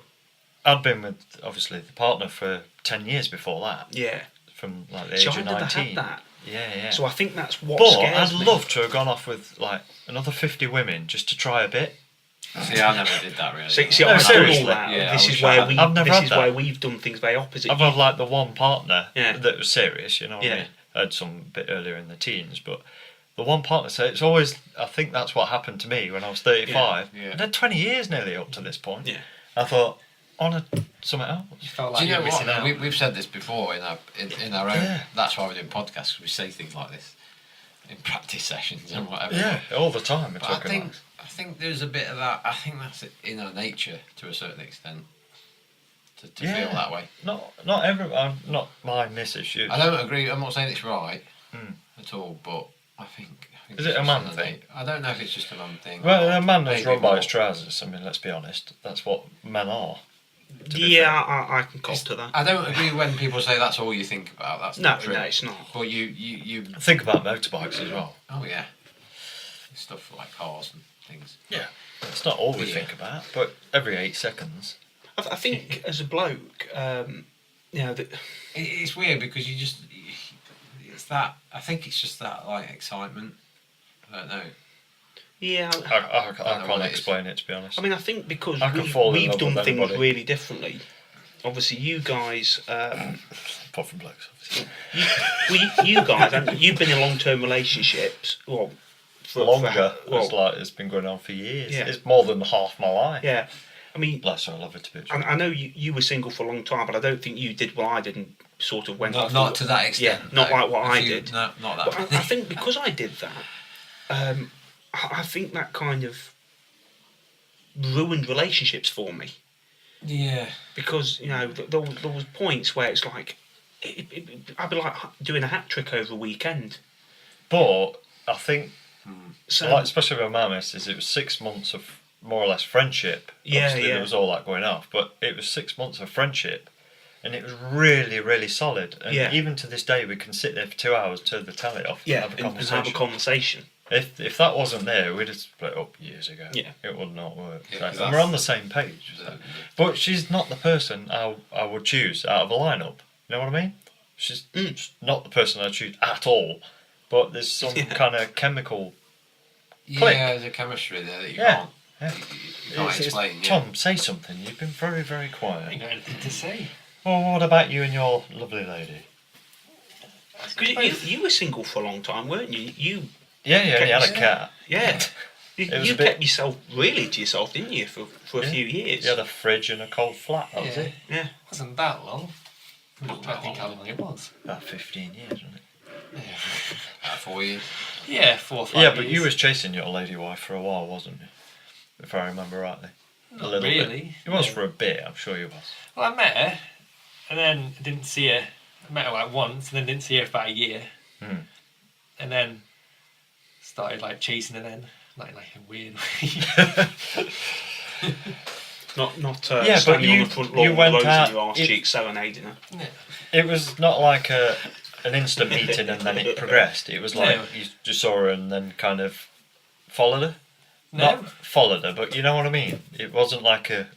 I'd been with, obviously, the partner for 10 years before that. Yeah. From like the So age I of never 19. had that. Yeah. So I think that's what But scares I'd me. love to have gone off with like another 50 women just to try a bit. See, I never did that really. See, No, I've done seriously. all that. Yeah, this I is wish I where had. we. I've never This had is that. where we've done things very opposite. I've had like the one partner Yeah. that was serious, you know what Yeah. I mean? I had some a bit earlier in the teens, but the one partner, so it's always, I think that's what happened to me when I was 35. Yeah. And then 20 years nearly up to this point. Yeah. I thought, on a something else. You felt Do like you you know were missing what? out. We've said this before in our own. Yeah. That's why we're doing podcasts, because we say things like this in practice sessions and whatever. Yeah, all the time we're But I talking think about. I think there's a bit of that. I think that's in our nature to a certain extent to feel that way. Not everyone, not my missus. You. I don't agree. I'm not saying it's right Hmm. at all, but I think. Is it it's a just man an thing? innate- I don't know if it's just a man thing. Well, or a man that's maybe run by more. his trousers. I mean, let's be honest. That's what men are. to be Yeah, I can cop to that. I don't agree when people say that's all you think about. That's No, not true. no, it's not. But you. Think about motorbikes as well. Oh yeah. Stuff like cars and things. Yeah. It's not all we Yeah. think about, but every 8 seconds. I think as a bloke, you know, that It's weird because you just. It's that. I think it's just that like excitement. I don't know. yeah. I know can't what it is. explain it, to be honest. I mean, I think because I can fall in we've love done with things anybody. really differently. Obviously, you guys, Apart from blokes, obviously. you guys, you've been in long-term relationships. Well, for Longer. well, It's like it's been going on for years. Yeah. It's more than half my life. yeah. I mean, Bless her, I love her to bits. I know you were single for a long time, but I don't think you did what I did and sort of went off. Not to that extent. Yeah, not no. like what A I few- did. No, not that. But I think because I did that, I think that kind of ruined relationships for me. yeah. Because, you know, there was points where it's like, I'd be like doing a hat trick over a weekend. But I think, So, like, especially with my missus, it was 6 months of more or less friendship. Yeah, Obviously, yeah. there was all that going off, but it was 6 months of friendship. And it was really, really solid. And Yeah. even to this day, we can sit there for 2 hours, turn the telly off, yeah, and have a and conversation. have a conversation. If that wasn't there, we'd have split up years ago. Yeah. It would not work. Yeah, So- 'cause and we're on the same page. The- So. But she's not the person I would choose out of a lineup. You know what I mean? She's just not the person I'd choose at all. But there's some Yeah. kind of chemical. Yeah, Click. there's a chemistry there that you Yeah. can't. Yeah. You can't It's- explain. Yeah. Tom, say something. You've been very, very I ain't quiet. got anything to say. Well, what about you and your lovely lady? Because you were single for a long time, weren't you? You Yeah, you had a Yeah. cat. yeah. You, It was you a bit- kept yourself really to yourself, didn't you, for a Yeah. few years? You had a fridge and a cold flat. That was Yeah. it. Yeah. Wasn't that long. I think how long it was. About 15 years, wasn't it? About 4 years. Yeah, 4 or 5 Yeah, years. but you was chasing your lady wife for a while, wasn't you? If I remember rightly. Not a little really. bit. It was No. for a bit, I'm sure you was. Well, I met her, and then didn't see her. I met her like once, and then didn't see her for about a year. Hmm. And then started like chasing her then, like a weird way. Not Yeah, but standing on you- the front you lawn with went roses out- in your arse it- cheeks serenading her. Yeah. It was not like an instant meeting and then it progressed. It was like No. you just saw her and then kind of followed her. No. Not followed her, but you know what I mean? It wasn't like a...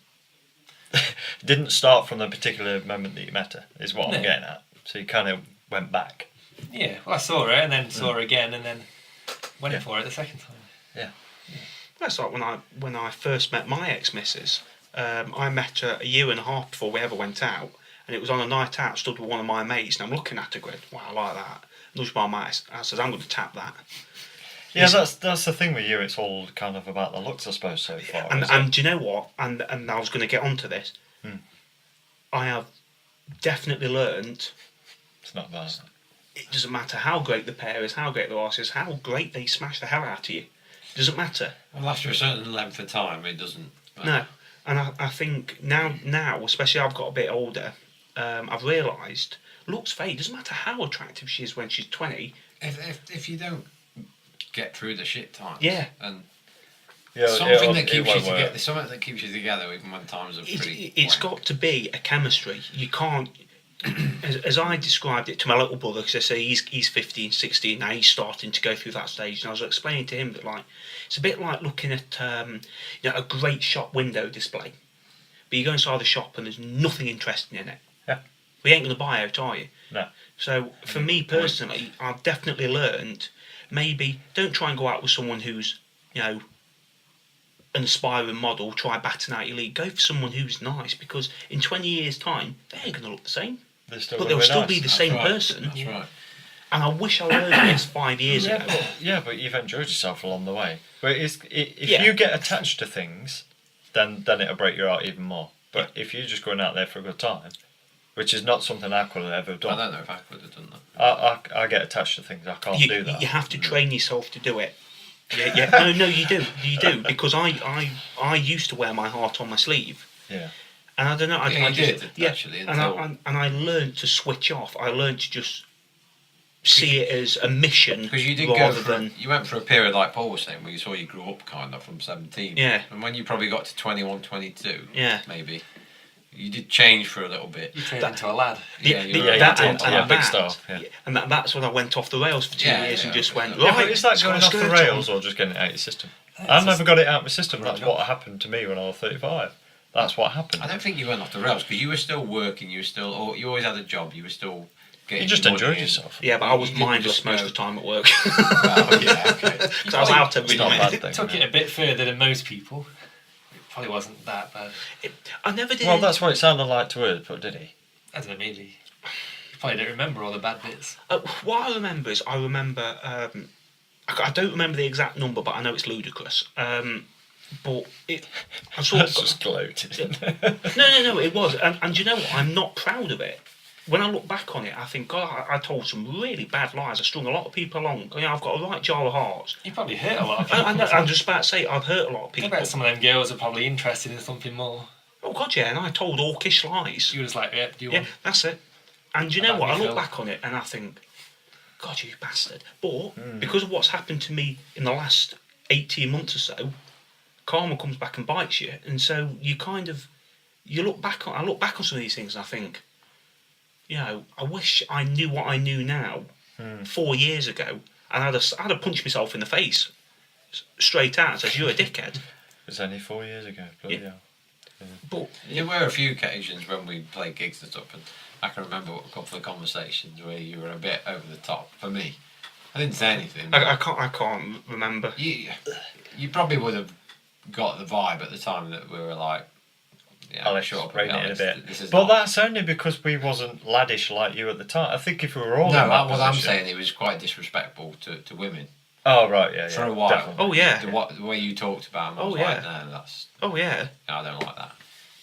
didn't start from the particular moment that you met her, is what No. I'm getting at. So you kind of went back. Yeah, well, I saw her and then saw her again and then went Yeah. for her the second time. That's like when I first met my ex-missus. I met her a year and a half before we ever went out, and it was on a night out. Stood with one of my mates, and I'm looking at her going, "Wow, I like that." Nudged my mate. I says, "I'm going to tap that." Yeah, It's- that's the thing with you. It's all kind of about the looks, I suppose, so far. And is it? and do you know what? And I was going to get onto this. I have definitely learned It's not bad. it doesn't matter how great the pair is, how great the arse is, how great they smash the hell out of you. It doesn't matter. Well, after a certain length of time, it doesn't. No. And I think now, especially I've got a bit older, I've realised looks fade. Doesn't matter how attractive she is when she's 20. If you don't get through the shit times. Yeah. And Yeah, something that it keeps you won't work. together. Something that keeps you together even when times are pretty. It's wank. got to be a chemistry. You can't. As I described it to my little brother, because I say he's 15, 16 now, he's starting to go through that stage, and I was explaining to him that like it's a bit like looking at a great shop window display. but you go inside the shop and there's nothing interesting in it. Yeah. We ain't going to buy out, are you? No. So for me personally, I've definitely learned, maybe don't try and go out with someone who's, you know, an aspiring model, try batting out your league. Go for someone who's nice, because in 20 years' time, they ain't going to look the same. But they'll still be the same person. That's right. And I wish I learned this 5 years ago. But you've enjoyed yourself along the way. But if you get attached to things, then it'll break your heart even more. But if you're just going out there for a good time, which is not something I could have ever done. I don't know if I could have done that. I get attached to things. I can't do that. You have to train yourself to do it. Yeah. No, you do. You do. Because I used to wear my heart on my sleeve. Yeah. And I don't know. I did, actually. And I learned to switch off. I learned to just see it as a mission. Because you did you went for a period like Paul was saying, where you saw you grew up kind of from 17. Yeah. And when you probably got to 21, 22, yeah, maybe, you did change for a little bit. You turned into a lad. Big star. Yeah. And that's when I went off the rails for 2 years and just went, right, but is that going off the rails or just getting it out of your system? I've never got it out of my system. That's what happened to me when I was 35. That's what happened. I don't think you went off the rails, because you were still working, you always had a job, you were still getting... You just enjoyed yourself. Yeah, but I was mindless most of the time at work. Well, yeah, okay. So I was out every night. Took it a bit further than most people. It probably wasn't that bad. I never did. Well, that's what it sounded like to us, but did he? I don't know, maybe. You probably don't remember all the bad bits. What I remember is, I don't remember the exact number, but I know it's ludicrous. But I sort That's just gloated. No, it was. And you know what? I'm not proud of it. When I look back on it, I think, God, I told some really bad lies. I strung a lot of people along. You know, I've got a right jar of hearts. You probably hurt a lot of people. I'm just about to say, I've hurt a lot of people. I bet some of them girls are probably interested in something more. Oh, God, yeah, and I told orcish lies. You were just like, do you Yeah, want... that's it. And you know About what? me, I look Phil. back on it and I think, God, you bastard. But because of what's happened to me in the last 18 months or so, karma comes back and bites you. And so you kind of, I look back on some of these things and I think, you know, I wish I knew what I knew now 4 years ago, and I'd have punched myself in the face straight out and said, you're a dickhead. It was only 4 years ago. Bloody hell. But there were a few occasions when we played gigs and stuff, and I can remember a couple of conversations where you were a bit over the top. For me, I didn't say anything. I can't remember. You probably would have got the vibe at the time that we were like, yeah, Alex, shut up, rein it in a bit. But that's only because we wasn't laddish like you at the time. I think if we were all in that what I'm position- saying, it was quite disrespectful to women. Oh right, yeah. For a while. Definitely. Oh yeah. The way you talked about them, I was like, no, that's... Oh yeah. No, I don't like that.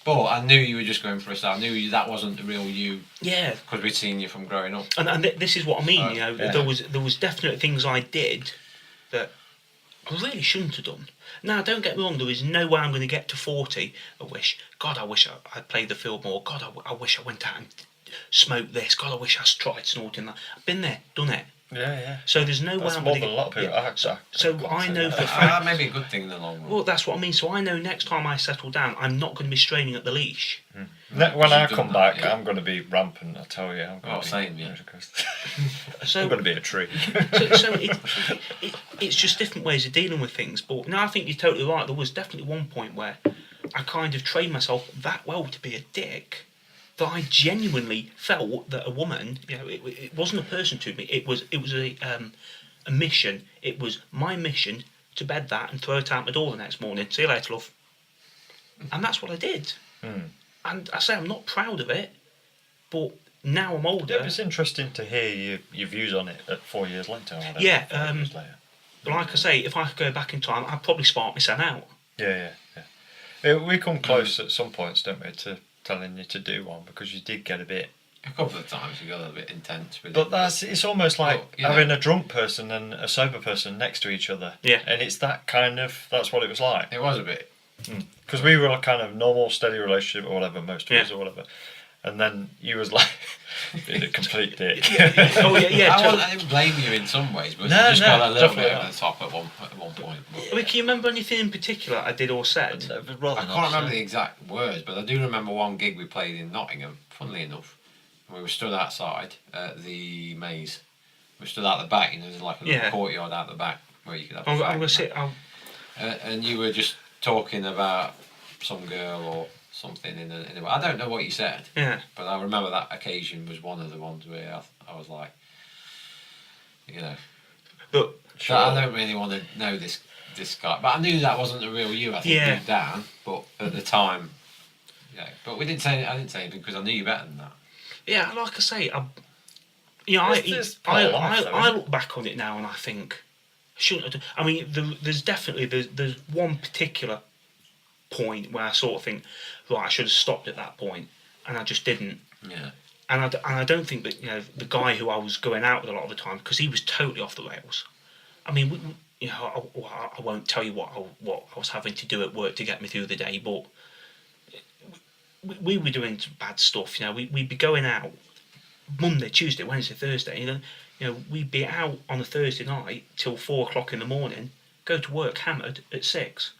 But I knew you were just going for a style. I knew that wasn't the real you. Yeah. Because we'd seen you from growing up. And this is what I mean. You know, yeah. there was definitely things I did that I really shouldn't have done. Now, don't get me wrong. There is no way I'm going to get to 40. I wish I played the field more. God, I wish I went out and smoked this. God, I wish I tried snorting that. I've been there, done it. Yeah. So there's no way That's I'm more going to than a lot of people. So I know for a fact. That may be a good thing in the long run. Well, that's what I mean. So I know next time I settle down, I'm not going to be straining at the leash. When I come back, yeah. I'm going to be rampant. I tell you, I'm going to be. Same, yeah. So I'm going to be a tree. so it's just different ways of dealing with things. But no, I think you're totally right. There was definitely one point where I kind of trained myself that well to be a dick that I genuinely felt that a woman, you know, it wasn't a person to me. It was a mission. It was my mission to bed that and throw it out my door the next morning. See you later, love. And that's what I did. And I say I'm not proud of it, but now I'm older. Yeah, it's interesting to hear your views on it at 4 years later. Yeah, 5 years later. Like I say, if I could go back in time, I'd probably spark my son out. Yeah. We come close at some points, don't we, to telling you to do one, because you did get a bit... A couple of times you got a little bit intense with But it. it's almost like you know. having a drunk person and a sober person next to each other. Yeah. And it's that kind of... That's what it was like. It was a bit. Because we were a kind of normal, steady relationship or whatever, most of us or whatever. And then you was like... being a complete dick. Oh yeah. I didn't blame you in some ways, but you just got a little bit over the top at one point. But I mean, can you remember anything in particular I did or said? I can't remember the exact words, but I do remember one gig we played in Nottingham, funnily enough. We were stood outside at the maze. We stood out the back, you know, there's like a little courtyard out the back where you could have a I'm fag going to and sit. that. And you were just talking about some girl or something in a. I don't know what you said. Yeah. But I remember that occasion was one of the ones where I was like, you know, But sure. I don't really want to know this guy. But I knew that wasn't the real you. I think deep down. But at the time, yeah. But I didn't say anything because I knew you better than that. yeah, like I say, I look back on it now and I think I shouldn't have done. I mean, there's definitely there's one particular point where I sort of think, right, I should have stopped at that point, and I just didn't. Yeah. And I don't think that the guy who I was going out with a lot of the time, because he was totally off the rails. I mean, I won't tell you what I was having to do at work to get me through the day, but we were doing bad stuff. We'd be going out Monday, Tuesday, Wednesday, Thursday. We'd be out on a Thursday night till 4 o'clock in the morning, go to work hammered at 6,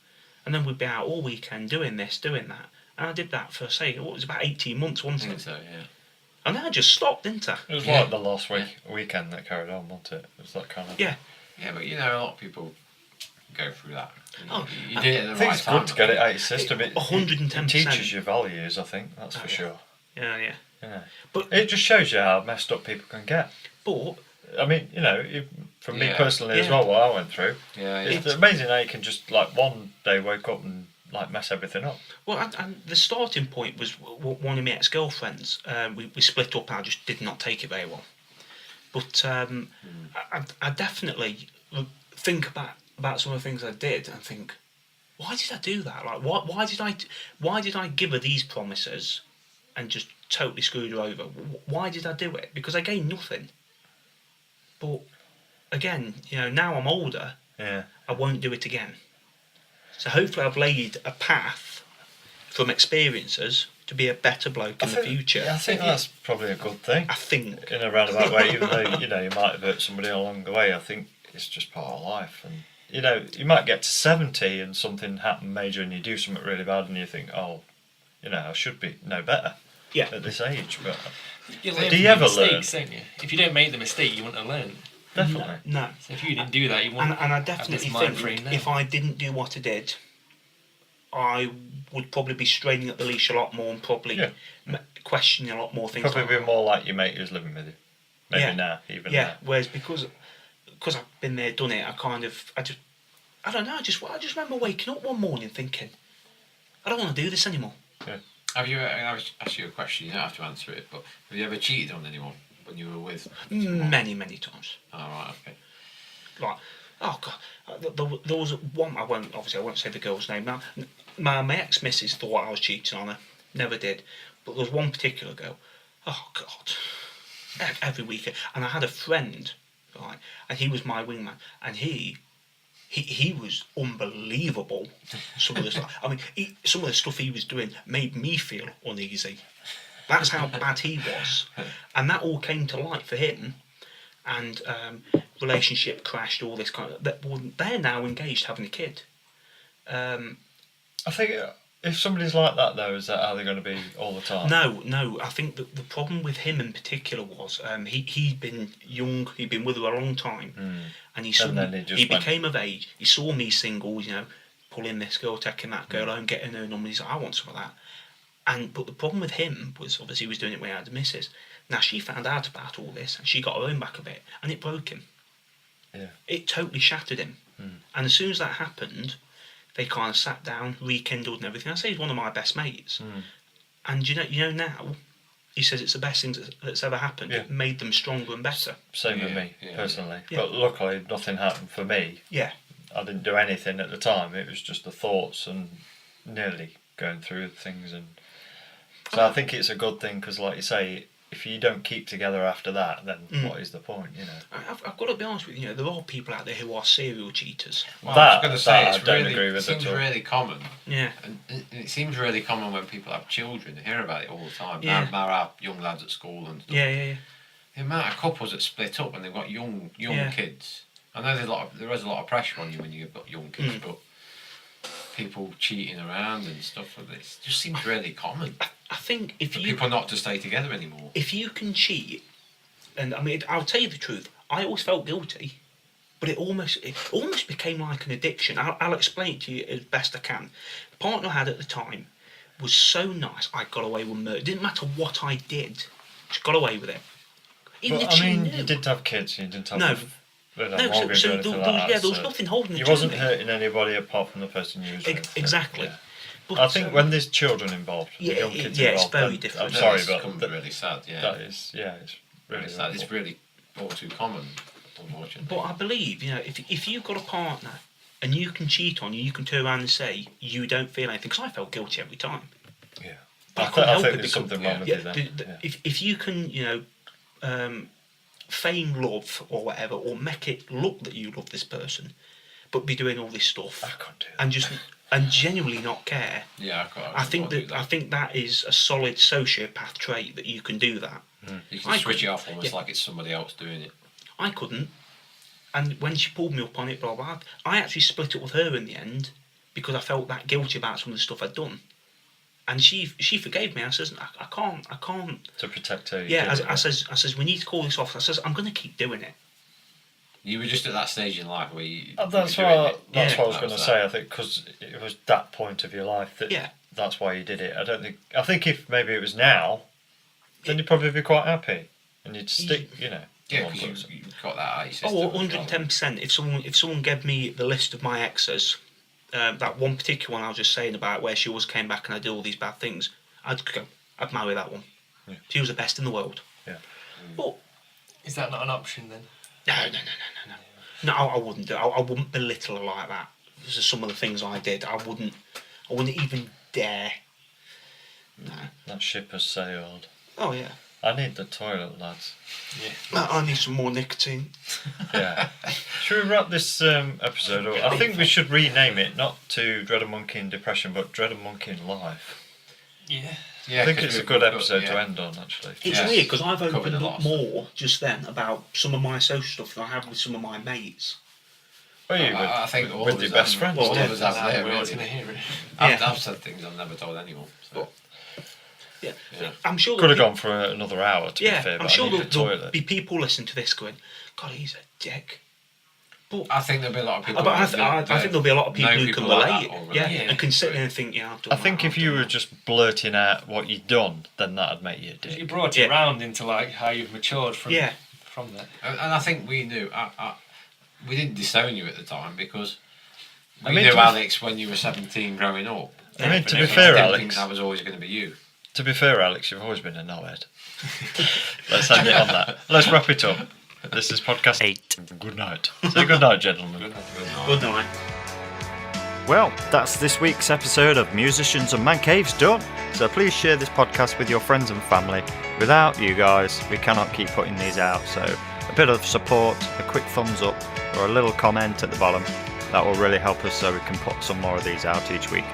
and then we'd be out all weekend doing this, doing that. And I did that for it was about 18 months, wasn't it? So yeah. And then I just stopped, didn't I? It was like the last weekend that carried on, wasn't it? It was that kind of. Yeah. Yeah, but a lot of people go through that. You did it at the I think right it's time. good to get it out of your system. It 110%. teaches you values, I think, that's for sure. Yeah. Yeah. But it just shows you how messed up people can get. But I mean, for me personally as well, what I went through, it's amazing how you can just, one day wake up and, mess everything up. Well, and the starting point was one of my ex-girlfriends. We split up and I just did not take it very well. But I definitely think about some of the things I did and think, why did I do that? Why did I give her these promises and just totally screwed her over? Why did I do it? Because I gained nothing. But again, now I'm older, I won't do it again. So hopefully I've laid a path from experiences to be a better bloke in the future. Yeah, I think that's probably a good thing. I think. In a roundabout way, even though, you might have hurt somebody along the way, I think it's just part of life. And, you might get to 70 and something happen major and you do something really bad and you think, I should know better at this age. But you learn do you from ever your learn? mistakes, don't you? If you don't make the mistake, you wouldn't have learned. Definitely. No. So if you didn't do that, you wouldn't. And I definitely think if I didn't do what I did, I would probably be straining at the leash a lot more and probably questioning a lot more things. Probably be more like your mate who's living with you. Maybe now, even now. Whereas because I've been there, done it, I don't know. I just remember waking up one morning thinking, I don't want to do this anymore. Yeah. Have you? I'll ask you a question. You don't have to answer it, but have you ever cheated on anyone when you were with someone? Many times. Oh, right, okay. Oh God, there was one. I won't say the girl's name now. My ex-missus thought I was cheating on her. Never did. But there was one particular girl. Oh God, every weekend. And I had a friend, right, and he was my wingman, and he was unbelievable. Some of the stuff. I mean, some of the stuff he was doing made me feel uneasy. That's how bad he was, and that all came to light for him. And relationship crashed. All this kind of. They're now engaged, having a kid. I think if somebody's like that, though, is that how they're going to be all the time? No. I think that the problem with him in particular was he'd been young. He'd been with her a long time, and he became of age. He saw me single, pulling this girl, taking that girl home, getting her number. He's like, I want some of that. But the problem with him was obviously he was doing it when he had the missus. Now she found out about all this and she got her own back of it, and it broke him. Yeah. It totally shattered him. And as soon as that happened, they kind of sat down, rekindled and everything. I say he's one of my best mates. And now, he says it's the best thing that's ever happened. Yeah. It made them stronger and better. Same with me, personally. Yeah. But luckily, nothing happened for me. Yeah. I didn't do anything at the time. It was just the thoughts and nearly going through things. And so I think it's a good thing because, like you say, if you don't keep together after that, then what is the point, I've got to be honest with you, there are people out there who are serial cheaters. Well, I was going to say, it seems really common. Yeah. And it seems really common when people have children. I hear about it all the time. Yeah. Now our young lads at school and stuff. Yeah. The amount of couples that split up and they've got young kids. I know there is a lot of pressure on you when you've got young kids, but people cheating around and stuff like this just seems really common. I think people not to stay together anymore. If you can cheat, and I mean, I'll tell you the truth, I always felt guilty, but it almost became like an addiction. I'll explain it to you as best I can. The partner I had at the time, was so nice. I got away with murder. It didn't matter what I did. Just got away with it. Even But if I she mean, knew. you didn't have kids. You didn't have No. mortgage or anything there, like that. yeah, there was so nothing holding the you two wasn't of me. hurting anybody apart from the person you was with. Exactly. Yeah. But, I think when there's children involved, yeah, young kids yeah, it's involved, very then- different. I'm No, sorry, it's but really sad. Yeah, that is, it's really really sad. awful. It's really all too common, unfortunately. But I believe, if you've got a partner and you can cheat on you can turn around and say you don't feel anything. Because I felt guilty every time. Yeah. But I, couldn't I help think it there's because- something wrong with Yeah, you then. Yeah. if you can, feign love or whatever, or make it look that you love this person, but be doing all this stuff I can't do that. and genuinely not care. Yeah, I can't. I think that is a solid sociopath trait that you can do that. You can I switch couldn't- it off almost yeah. like it's somebody else doing it. I couldn't, and when she pulled me up on it, blah blah, I actually split up with her in the end because I felt that guilty about some of the stuff I'd done, and she forgave me. I says I can't. To protect her. you Yeah, did it, I says we need to call this off. I says I'm going to keep doing it. You were just at that stage in life where you. That's you were doing what it. that's Yeah. what I was That going to was say. I think because it was that point of your life that Yeah. that's why you did it. I think if maybe it was now, then you'd probably be quite happy and you'd stick. Yeah, one because person. you've got that out of your system. Oh, 110%. If someone gave me the list of my exes, that one particular one I was just saying about where she always came back and I did all these bad things, I'd marry that one. Yeah. She was the best in the world. Yeah. But Is that not an option then? no. No, I wouldn't do it. I wouldn't belittle her like that. These are some of the things I did. I wouldn't even dare. No. That ship has sailed. Oh yeah. I need the toilet, lads. I need some more nicotine. Yeah. Should we wrap this episode up? I think we should rename it not to Dread a Monkey in Depression, but Dread a Monkey in Life. Yeah. Yeah, I think 'cause it's a we've good got- episode yeah. to end on, actually. It's Yeah. weird because I've Covered opened a up lot. more just then about some of my social stuff than I have with some of my mates. Are you I think all with of your us best have- friends? all yeah. of us have there, We're always really. going to hear it. I've said things I've never told anyone. So. Yeah. Yeah. I'm sure Could have there'll gone for another hour, to be Yeah, fair, I'm but sure I need the there'll toilet. be people listening to this going, God, he's a dick. But I think there'll be a lot of people. I think there'll be a lot of people know who can like relate. that or Yeah, relate. and can sit there and think, yeah, I've done I think that, if I've you done were that. just blurting out what you'd done, then that'd make you a dick. You brought it Yeah. round into like how you've matured from Yeah. from that. And I think we knew. We didn't disown you at the time because we I mean, knew to- Alex when you were 17 growing up. I mean, to be I fair, didn't Alex, think that was always going to be you. To be fair, Alex, you've always been a knobhead. Let's end it on that. Let's wrap it up. This is podcast 8. Good night. Say good night, gentlemen. Good night. Well, that's this week's episode of Musicians and Mancaves done. So please share this podcast with your friends and family. Without you guys, we cannot keep putting these out. So a bit of support, a quick thumbs up, or a little comment at the bottom. That will really help us so we can put some more of these out each week.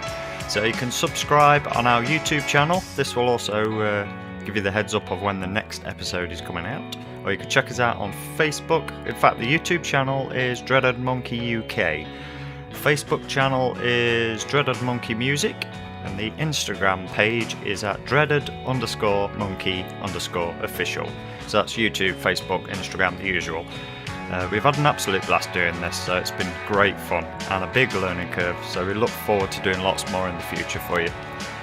So you can subscribe on our YouTube channel. This will also give you the heads up of when the next episode is coming out. Or you can check us out on Facebook. In fact, the YouTube channel is Dreaded Monkey UK. Facebook channel is Dreaded Monkey Music. And the Instagram page is at dreaded_monkey_official. So that's YouTube, Facebook, Instagram, the usual. We've had an absolute blast doing this, so it's been great fun and a big learning curve. So we look forward to doing lots more in the future for you.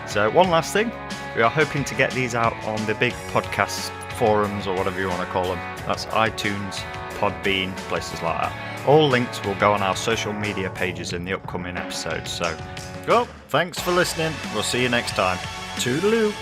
So one last thing, we are hoping to get these out on the big podcast forums or whatever you want to call them. That's iTunes, Podbean, places like that. All links will go on our social media pages in the upcoming episodes. So, well, thanks for listening. We'll see you next time. Toodaloo.